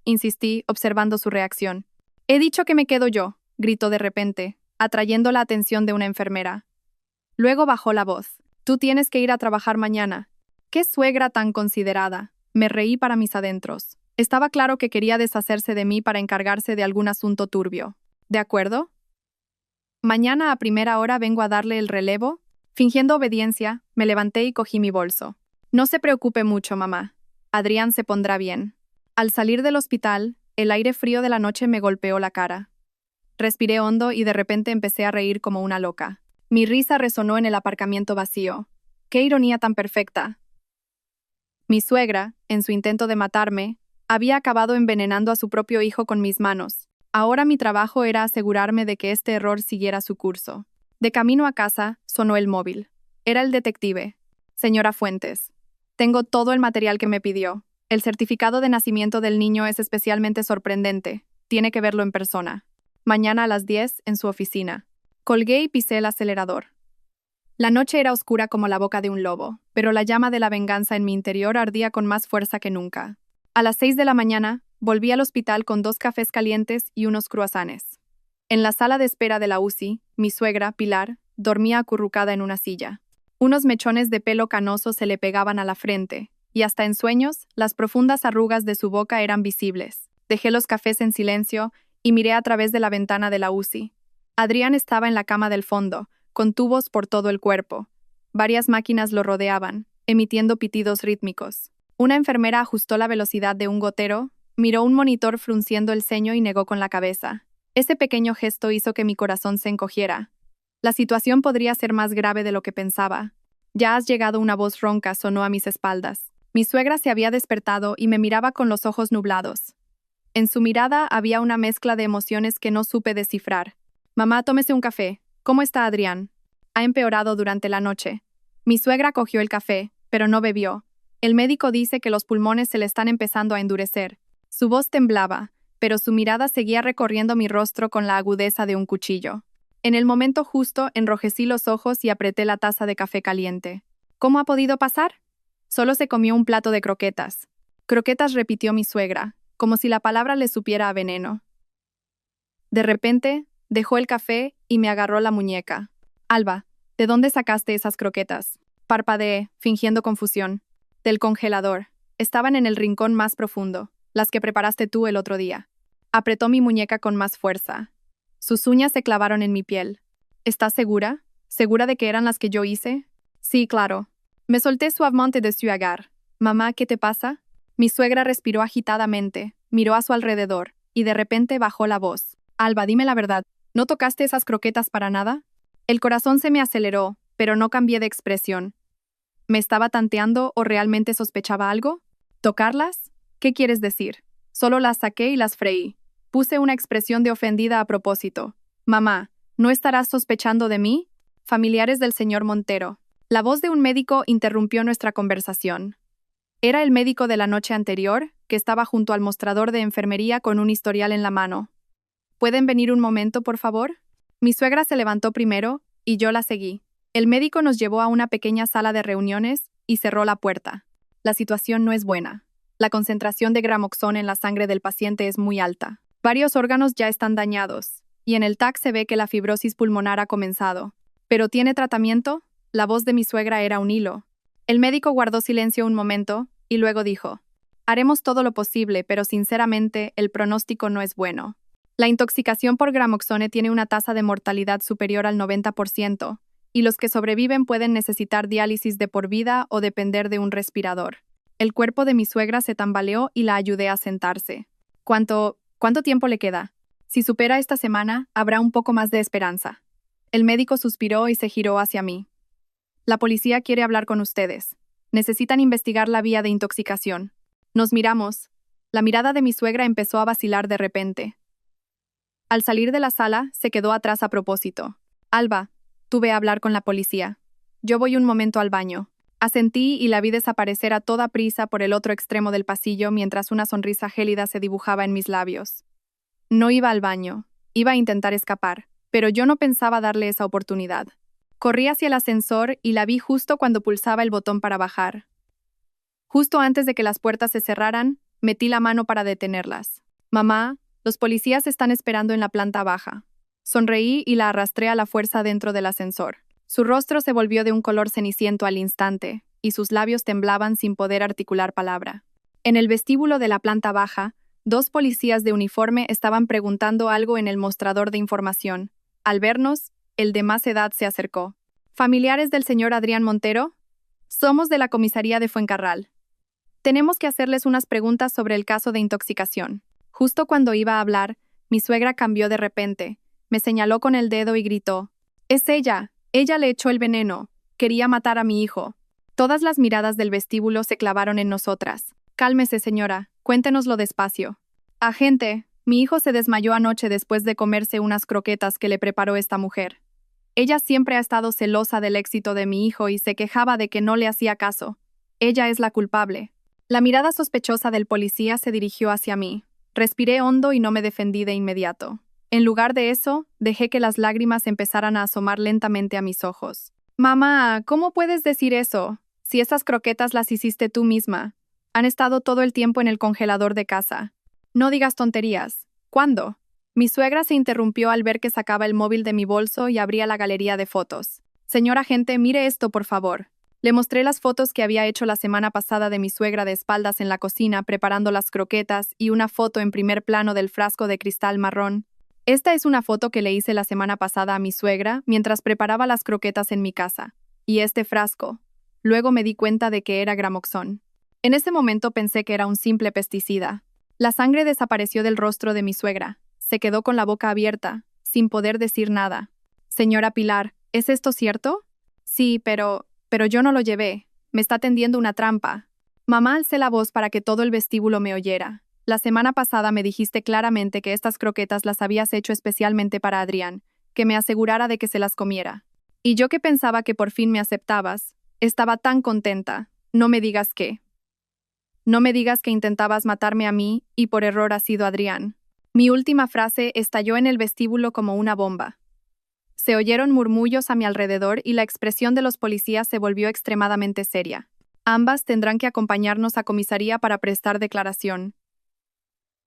Speaker 1: insistí, observando su reacción. He dicho que me quedo yo, gritó de repente, atrayendo la atención de una enfermera. Luego bajó la voz. Tú tienes que ir a trabajar mañana. ¡Qué suegra tan considerada! Me reí para mis adentros. Estaba claro que quería deshacerse de mí para encargarse de algún asunto turbio. ¿De acuerdo? Mañana a primera hora vengo a darle el relevo. Fingiendo obediencia, me levanté y cogí mi bolso. No se preocupe mucho, mamá. Adrián se pondrá bien. Al salir del hospital, el aire frío de la noche me golpeó la cara. Respiré hondo y de repente empecé a reír como una loca. Mi risa resonó en el aparcamiento vacío. ¡Qué ironía tan perfecta! Mi suegra, en su intento de matarme, había acabado envenenando a su propio hijo con mis manos. Ahora mi trabajo era asegurarme de que este error siguiera su curso. De camino a casa, sonó el móvil. Era el detective. Señora Fuentes. Tengo todo el material que me pidió. El certificado de nacimiento del niño es especialmente sorprendente. Tiene que verlo en persona. Mañana a las 10 en su oficina. Colgué y pisé el acelerador. La noche era oscura como la boca de un lobo, pero la llama de la venganza en mi interior ardía con más fuerza que nunca. A las 6 de la mañana, volví al hospital con 2 cafés calientes y unos croissants. En la sala de espera de la UCI, mi suegra, Pilar, dormía acurrucada en una silla. Unos mechones de pelo canoso se le pegaban a la frente, y hasta en sueños, las profundas arrugas de su boca eran visibles. Dejé los cafés en silencio y miré a través de la ventana de la UCI. Adrián estaba en la cama del fondo, con tubos por todo el cuerpo. Varias máquinas lo rodeaban, emitiendo pitidos rítmicos. Una enfermera ajustó la velocidad de un gotero, miró un monitor frunciendo el ceño y negó con la cabeza. Ese pequeño gesto hizo que mi corazón se encogiera. La situación podría ser más grave de lo que pensaba. Ya has llegado, una voz ronca sonó a mis espaldas. Mi suegra se había despertado y me miraba con los ojos nublados. En su mirada había una mezcla de emociones que no supe descifrar. Mamá, tómese un café. ¿Cómo está Adrián? Ha empeorado durante la noche. Mi suegra cogió el café, pero no bebió. El médico dice que los pulmones se le están empezando a endurecer. Su voz temblaba, pero su mirada seguía recorriendo mi rostro con la agudeza de un cuchillo. En el momento justo, enrojecí los ojos y apreté la taza de café caliente. ¿Cómo ha podido pasar? Solo se comió un plato de croquetas. Croquetas, repitió mi suegra, como si la palabra le supiera a veneno. De repente, dejó el café y me agarró la muñeca. Alba, ¿de dónde sacaste esas croquetas? Parpadeé, fingiendo confusión. Del congelador. Estaban en el rincón más profundo, las que preparaste tú el otro día. Apretó mi muñeca con más fuerza. Sus uñas se clavaron en mi piel. ¿Estás segura? ¿Segura de que eran las que yo hice? Sí, claro. Me solté suavemente de su agar. Mamá, ¿qué te pasa? Mi suegra respiró agitadamente, miró a su alrededor, y de repente bajó la voz. Alba, dime la verdad. ¿No tocaste esas croquetas para nada? El corazón se me aceleró, pero no cambié de expresión. ¿Me estaba tanteando o realmente sospechaba algo? ¿Tocarlas? ¿Qué quieres decir? Solo las saqué y las freí. Puse una expresión de ofendida a propósito. Mamá, ¿no estarás sospechando de mí? Familiares del señor Montero. La voz de un médico interrumpió nuestra conversación. Era el médico de la noche anterior, que estaba junto al mostrador de enfermería con un historial en la mano. ¿Pueden venir un momento, por favor? Mi suegra se levantó primero, y yo la seguí. El médico nos llevó a una pequeña sala de reuniones y cerró la puerta. La situación no es buena. La concentración de gramoxón en la sangre del paciente es muy alta. Varios órganos ya están dañados, y en el TAC se ve que la fibrosis pulmonar ha comenzado. ¿Pero tiene tratamiento? La voz de mi suegra era un hilo. El médico guardó silencio un momento, y luego dijo: haremos todo lo posible, pero sinceramente, el pronóstico no es bueno. La intoxicación por gramoxone tiene una tasa de mortalidad superior al 90%, y los que sobreviven pueden necesitar diálisis de por vida o depender de un respirador. El cuerpo de mi suegra se tambaleó y la ayudé a sentarse. ¿Cuánto tiempo le queda? Si supera esta semana, habrá un poco más de esperanza. El médico suspiró y se giró hacia mí. La policía quiere hablar con ustedes. Necesitan investigar la vía de intoxicación. Nos miramos. La mirada de mi suegra empezó a vacilar de repente. Al salir de la sala, se quedó atrás a propósito. Alba, tú ve a hablar con la policía. Yo voy un momento al baño. Asentí y la vi desaparecer a toda prisa por el otro extremo del pasillo mientras una sonrisa gélida se dibujaba en mis labios. No iba al baño. Iba a intentar escapar, pero yo no pensaba darle esa oportunidad. Corrí hacia el ascensor y la vi justo cuando pulsaba el botón para bajar. Justo antes de que las puertas se cerraran, metí la mano para detenerlas. Mamá, los policías están esperando en la planta baja. Sonreí y la arrastré a la fuerza dentro del ascensor. Su rostro se volvió de un color ceniciento al instante, y sus labios temblaban sin poder articular palabra. En el vestíbulo de la planta baja, 2 policías de uniforme estaban preguntando algo en el mostrador de información. Al vernos, el de más edad se acercó. ¿Familiares del señor Adrián Montero? Somos de la comisaría de Fuencarral. Tenemos que hacerles unas preguntas sobre el caso de intoxicación. Justo cuando iba a hablar, mi suegra cambió de repente, me señaló con el dedo y gritó: «¡Es ella! Ella le echó el veneno. Quería matar a mi hijo». Todas las miradas del vestíbulo se clavaron en nosotras. «Cálmese, señora. Cuéntenoslo despacio». «Agente, mi hijo se desmayó anoche después de comerse unas croquetas que le preparó esta mujer. Ella siempre ha estado celosa del éxito de mi hijo y se quejaba de que no le hacía caso. Ella es la culpable». La mirada sospechosa del policía se dirigió hacia mí. Respiré hondo y no me defendí de inmediato. En lugar de eso, dejé que las lágrimas empezaran a asomar lentamente a mis ojos. «Mamá, ¿cómo puedes decir eso? Si esas croquetas las hiciste tú misma. Han estado todo el tiempo en el congelador de casa. No digas tonterías. ¿Cuándo?» Mi suegra se interrumpió al ver que sacaba el móvil de mi bolso y abría la galería de fotos. «Señor agente, mire esto, por favor». Le mostré las fotos que había hecho la semana pasada de mi suegra de espaldas en la cocina preparando las croquetas y una foto en primer plano del frasco de cristal marrón. Esta es una foto que le hice la semana pasada a mi suegra mientras preparaba las croquetas en mi casa. Y este frasco. Luego me di cuenta de que era Gramoxón. En ese momento pensé que era un simple pesticida. La sangre desapareció del rostro de mi suegra. Se quedó con la boca abierta, sin poder decir nada. «Señora Pilar, ¿es esto cierto?» «Sí, pero yo no lo llevé. Me está tendiendo una trampa». Mamá, alcé la voz para que todo el vestíbulo me oyera. «La semana pasada me dijiste claramente que estas croquetas las habías hecho especialmente para Adrián, que me asegurara de que se las comiera. Y yo que pensaba que por fin me aceptabas, estaba tan contenta. No me digas que. No me digas que intentabas matarme a mí y por error ha sido Adrián». Mi última frase estalló en el vestíbulo como una bomba. Se oyeron murmullos a mi alrededor y la expresión de los policías se volvió extremadamente seria. Ambas tendrán que acompañarnos a comisaría para prestar declaración.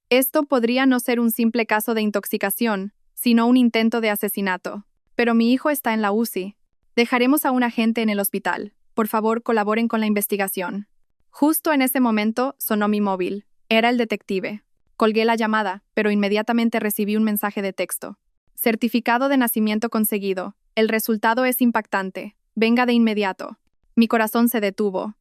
Speaker 1: Esto podría no ser un simple caso de intoxicación, sino un intento de asesinato. Pero mi hijo está en la UCI. Dejaremos a un agente en el hospital. Por favor, colaboren con la investigación. Justo en ese momento sonó mi móvil. Era el detective. Colgué la llamada, pero inmediatamente recibí un mensaje de texto. «Certificado de nacimiento conseguido. El resultado es impactante. Venga de inmediato». Mi corazón se detuvo.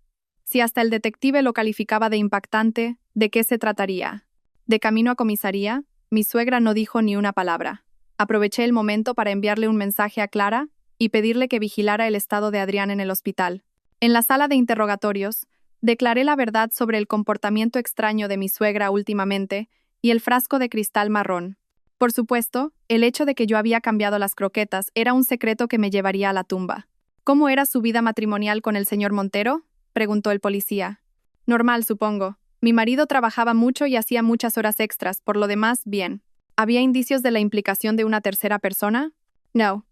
Speaker 1: Si hasta el detective lo calificaba de impactante, ¿de qué se trataría? De camino a comisaría, mi suegra no dijo ni una palabra. Aproveché el momento para enviarle un mensaje a Clara y pedirle que vigilara el estado de Adrián en el hospital. En la sala de interrogatorios, declaré la verdad sobre el comportamiento extraño de mi suegra últimamente y el frasco de cristal marrón. Por supuesto, el hecho de que yo había cambiado las croquetas era un secreto que me llevaría a la tumba. «¿Cómo era su vida matrimonial con el señor Montero?», preguntó el policía. «Normal, supongo. Mi marido trabajaba mucho y hacía muchas horas extras, por lo demás, bien». «¿Había indicios de la implicación de una tercera persona?» «No».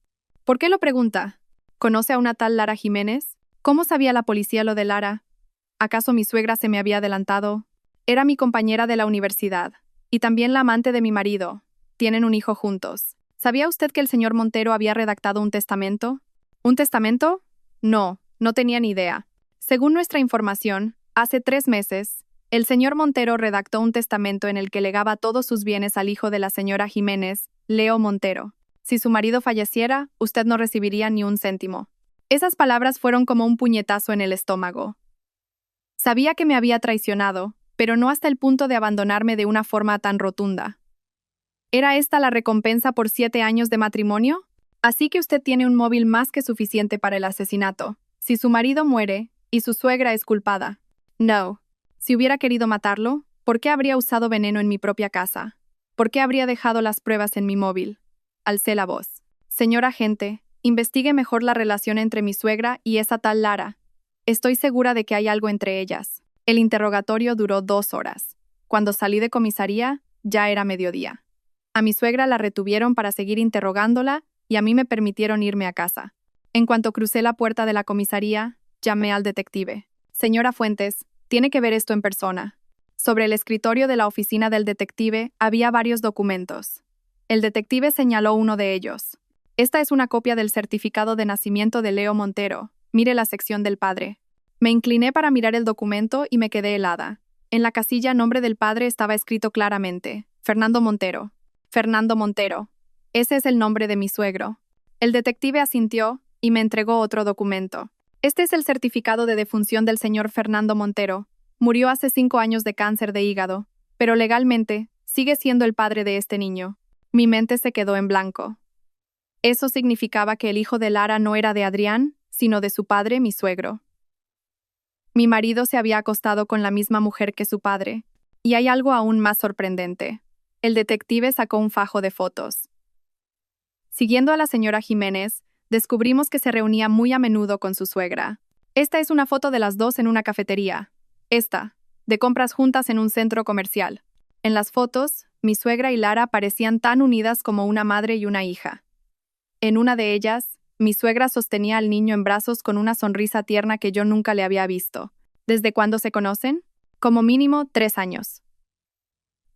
Speaker 1: «¿Por qué lo pregunta? ¿Conoce a una tal Lara Jiménez?» «¿Cómo sabía la policía lo de Lara? ¿Acaso mi suegra se me había adelantado?» «Era mi compañera de la universidad. Y también la amante de mi marido. Tienen un hijo juntos. ¿Sabía usted que el señor Montero había redactado un testamento?» «¿Un testamento?» «No, no tenía ni idea. Según nuestra información, hace 3 meses, el señor Montero redactó un testamento en el que legaba todos sus bienes al hijo de la señora Jiménez, Leo Montero. Si su marido falleciera, usted no recibiría ni un céntimo». Esas palabras fueron como un puñetazo en el estómago. Sabía que me había traicionado, pero no hasta el punto de abandonarme de una forma tan rotunda. ¿Era esta la recompensa por 7 años de matrimonio? Así que usted tiene un móvil más que suficiente para el asesinato. Si su marido muere, Y su suegra es culpada. No. Si hubiera querido matarlo, ¿por qué habría usado veneno en mi propia casa? ¿Por qué habría dejado las pruebas en mi móvil? Alcé la voz. Señor agente, investigue mejor la relación entre mi suegra y esa tal Lara. Estoy segura de que hay algo entre ellas. El interrogatorio duró 2 horas. Cuando salí de comisaría, ya era mediodía. A mi suegra la retuvieron para seguir interrogándola y a mí me permitieron irme a casa. En cuanto crucé la puerta de la comisaría, llamé al detective. Señora Fuentes, tiene que ver esto en persona. Sobre el escritorio de la oficina del detective había varios documentos. El detective señaló uno de ellos. Esta es una copia del certificado de nacimiento de Leo Montero. Mire la sección del padre. Me incliné para mirar el documento y me quedé helada. En la casilla nombre del padre estaba escrito claramente: Fernando Montero. Fernando Montero. Ese es el nombre de mi suegro. El detective asintió y me entregó otro documento. Este es el certificado de defunción del señor Fernando Montero. Murió hace 5 años de cáncer de hígado, pero legalmente sigue siendo el padre de este niño. Mi mente se quedó en blanco. Eso significaba que el hijo de Lara no era de Adrián, sino de su padre, mi suegro. Mi marido se había acostado con la misma mujer que su padre. Y hay algo aún más sorprendente. El detective sacó un fajo de fotos. Siguiendo a la señora Jiménez, descubrimos que se reunía muy a menudo con su suegra. Esta es una foto de las dos en una cafetería. Esta, de compras juntas en un centro comercial. En las fotos, mi suegra y Lara parecían tan unidas como una madre y una hija. En una de ellas, mi suegra sostenía al niño en brazos con una sonrisa tierna que yo nunca le había visto. ¿Desde cuándo se conocen? Como mínimo 3 años.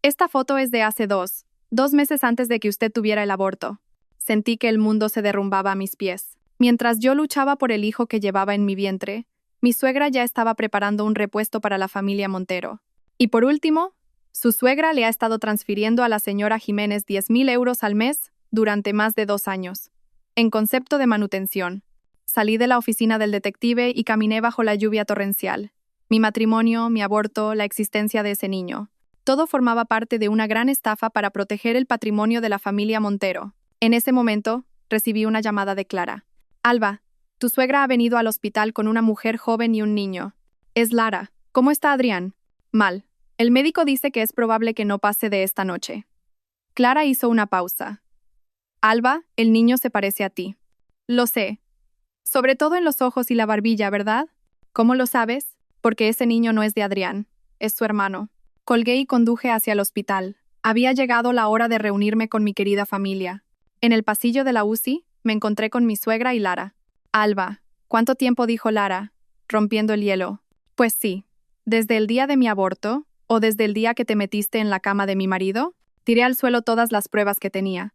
Speaker 1: Esta foto es de hace 2 meses antes de que usted tuviera el aborto. Sentí que el mundo se derrumbaba a mis pies. Mientras yo luchaba por el hijo que llevaba en mi vientre, mi suegra ya estaba preparando un repuesto para la familia Montero. Y por último, su suegra le ha estado transfiriendo a la señora Jiménez 10.000 euros al mes durante más de 2 años. En concepto de manutención. Salí de la oficina del detective y caminé bajo la lluvia torrencial. Mi matrimonio, mi aborto, la existencia de ese niño. Todo formaba parte de una gran estafa para proteger el patrimonio de la familia Montero. En ese momento, recibí una llamada de Clara. Alba, tu suegra ha venido al hospital con una mujer joven y un niño. Es Lara. ¿Cómo está Adrián? Mal. El médico dice que es probable que no pase de esta noche. Clara hizo una pausa. Alba, el niño se parece a ti. Lo sé. Sobre todo en los ojos y la barbilla, ¿verdad? ¿Cómo lo sabes? Porque ese niño no es de Adrián. Es su hermano. Colgué y conduje hacia el hospital. Había llegado la hora de reunirme con mi querida familia. En el pasillo de la UCI, me encontré con mi suegra y Lara. Alba, ¿cuánto tiempo? Dijo Lara, rompiendo el hielo. Pues sí. ¿Desde el día de mi aborto? ¿O desde el día que te metiste en la cama de mi marido? Tiré al suelo todas las pruebas que tenía.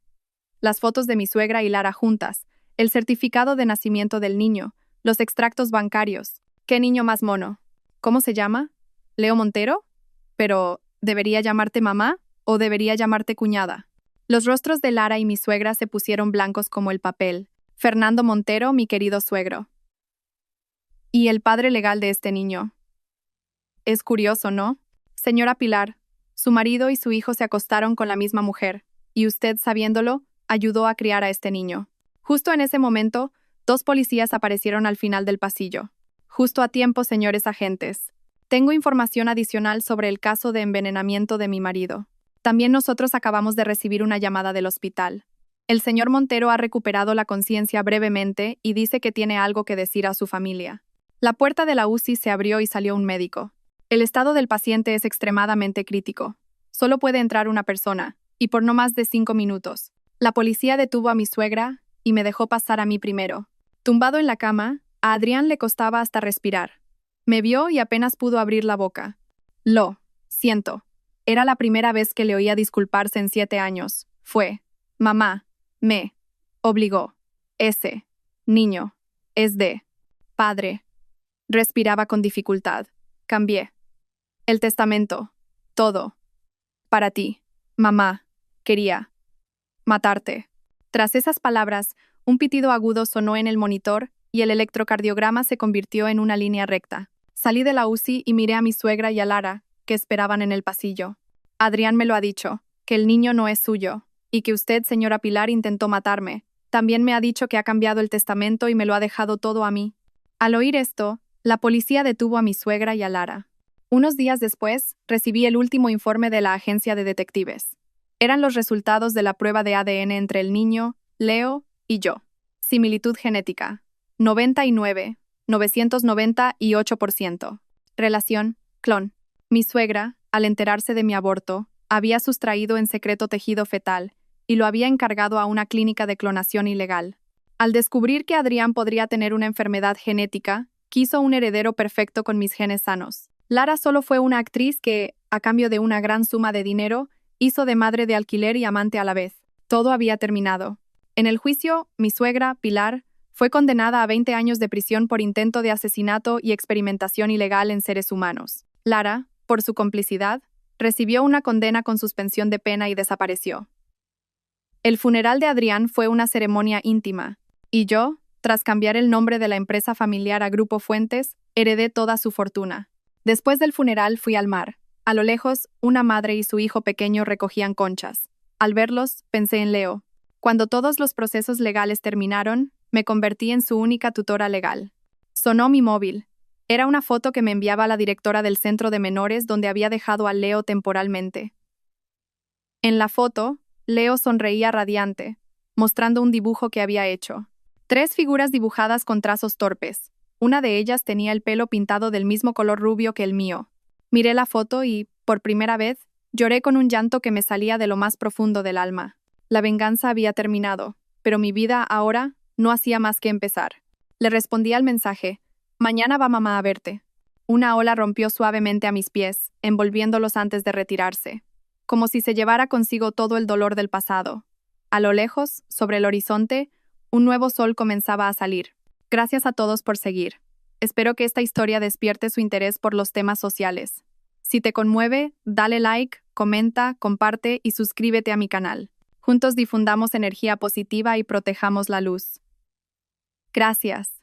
Speaker 1: Las fotos de mi suegra y Lara juntas, el certificado de nacimiento del niño, los extractos bancarios. ¿Qué niño más mono? ¿Cómo se llama? ¿Leo Montero? Pero, ¿debería llamarte mamá o debería llamarte cuñada? Los rostros de Lara y mi suegra se pusieron blancos como el papel. Fernando Montero, mi querido suegro. Y el padre legal de este niño. Es curioso, ¿no? Señora Pilar, su marido y su hijo se acostaron con la misma mujer, y usted, sabiéndolo, ayudó a criar a este niño. Justo en ese momento, 2 policías aparecieron al final del pasillo. Justo a tiempo, señores agentes. Tengo información adicional sobre el caso de envenenamiento de mi marido. También nosotros acabamos de recibir una llamada del hospital. El señor Montero ha recuperado la conciencia brevemente y dice que tiene algo que decir a su familia. La puerta de la UCI se abrió y salió un médico. El estado del paciente es extremadamente crítico. Solo puede entrar una persona, y por no más de 5 minutos. La policía detuvo a mi suegra y me dejó pasar a mí primero. Tumbado en la cama, a Adrián le costaba hasta respirar. Me vio y apenas pudo abrir la boca. Lo siento. Era la primera vez que le oía disculparse en 7 años. Fue: mamá, me obligó. Ese niño es de padre. Respiraba con dificultad. Cambié. El testamento. Todo. Para ti. Mamá. Quería matarte. Tras esas palabras, un pitido agudo sonó en el monitor y el electrocardiograma se convirtió en una línea recta. Salí de la UCI y miré a mi suegra y a Lara, que esperaban en el pasillo. Adrián me lo ha dicho, que el niño no es suyo, y que usted, señora Pilar, intentó matarme. También me ha dicho que ha cambiado el testamento y me lo ha dejado todo a mí. Al oír esto, La policía detuvo a mi suegra y a Lara. Unos días después, recibí el último informe de la agencia de detectives. Eran los resultados de la prueba de ADN entre el niño, Leo, y yo. Similitud genética: 99,998%. Relación: clon. Mi suegra, al enterarse de mi aborto, había sustraído en secreto tejido fetal y lo había encargado a una clínica de clonación ilegal. Al descubrir que Adrián podría tener una enfermedad genética, quiso un heredero perfecto con mis genes sanos. Lara solo fue una actriz que, a cambio de una gran suma de dinero, hizo de madre de alquiler y amante a la vez. Todo había terminado. En el juicio, mi suegra, Pilar, fue condenada a 20 años de prisión por intento de asesinato y experimentación ilegal en seres humanos. Lara, por su complicidad, recibió una condena con suspensión de pena y desapareció. El funeral de Adrián fue una ceremonia íntima, y yo, tras cambiar el nombre de la empresa familiar a Grupo Fuentes, heredé toda su fortuna. Después del funeral fui al mar. A lo lejos, una madre y su hijo pequeño recogían conchas. Al verlos, pensé en Leo. Cuando todos los procesos legales terminaron, me convertí en su única tutora legal. Sonó mi móvil. Era una foto que me enviaba la directora del centro de menores donde había dejado a Leo temporalmente. En la foto, Leo sonreía radiante, mostrando un dibujo que había hecho. 3 figuras dibujadas con trazos torpes. Una de ellas tenía el pelo pintado del mismo color rubio que el mío. Miré la foto y, por primera vez, lloré con un llanto que me salía de lo más profundo del alma. La venganza había terminado, pero mi vida ahora no hacía más que empezar. Le respondí al mensaje: «Mañana va mamá a verte». Una ola rompió suavemente a mis pies, envolviéndolos antes de retirarse, como si se llevara consigo todo el dolor del pasado. A lo lejos, sobre el horizonte, un nuevo sol comenzaba a salir. Gracias a todos por seguir. Espero que esta historia despierte su interés por los temas sociales. Si te conmueve, dale like, comenta, comparte y suscríbete a mi canal. Juntos difundamos energía positiva y protejamos la luz. Gracias.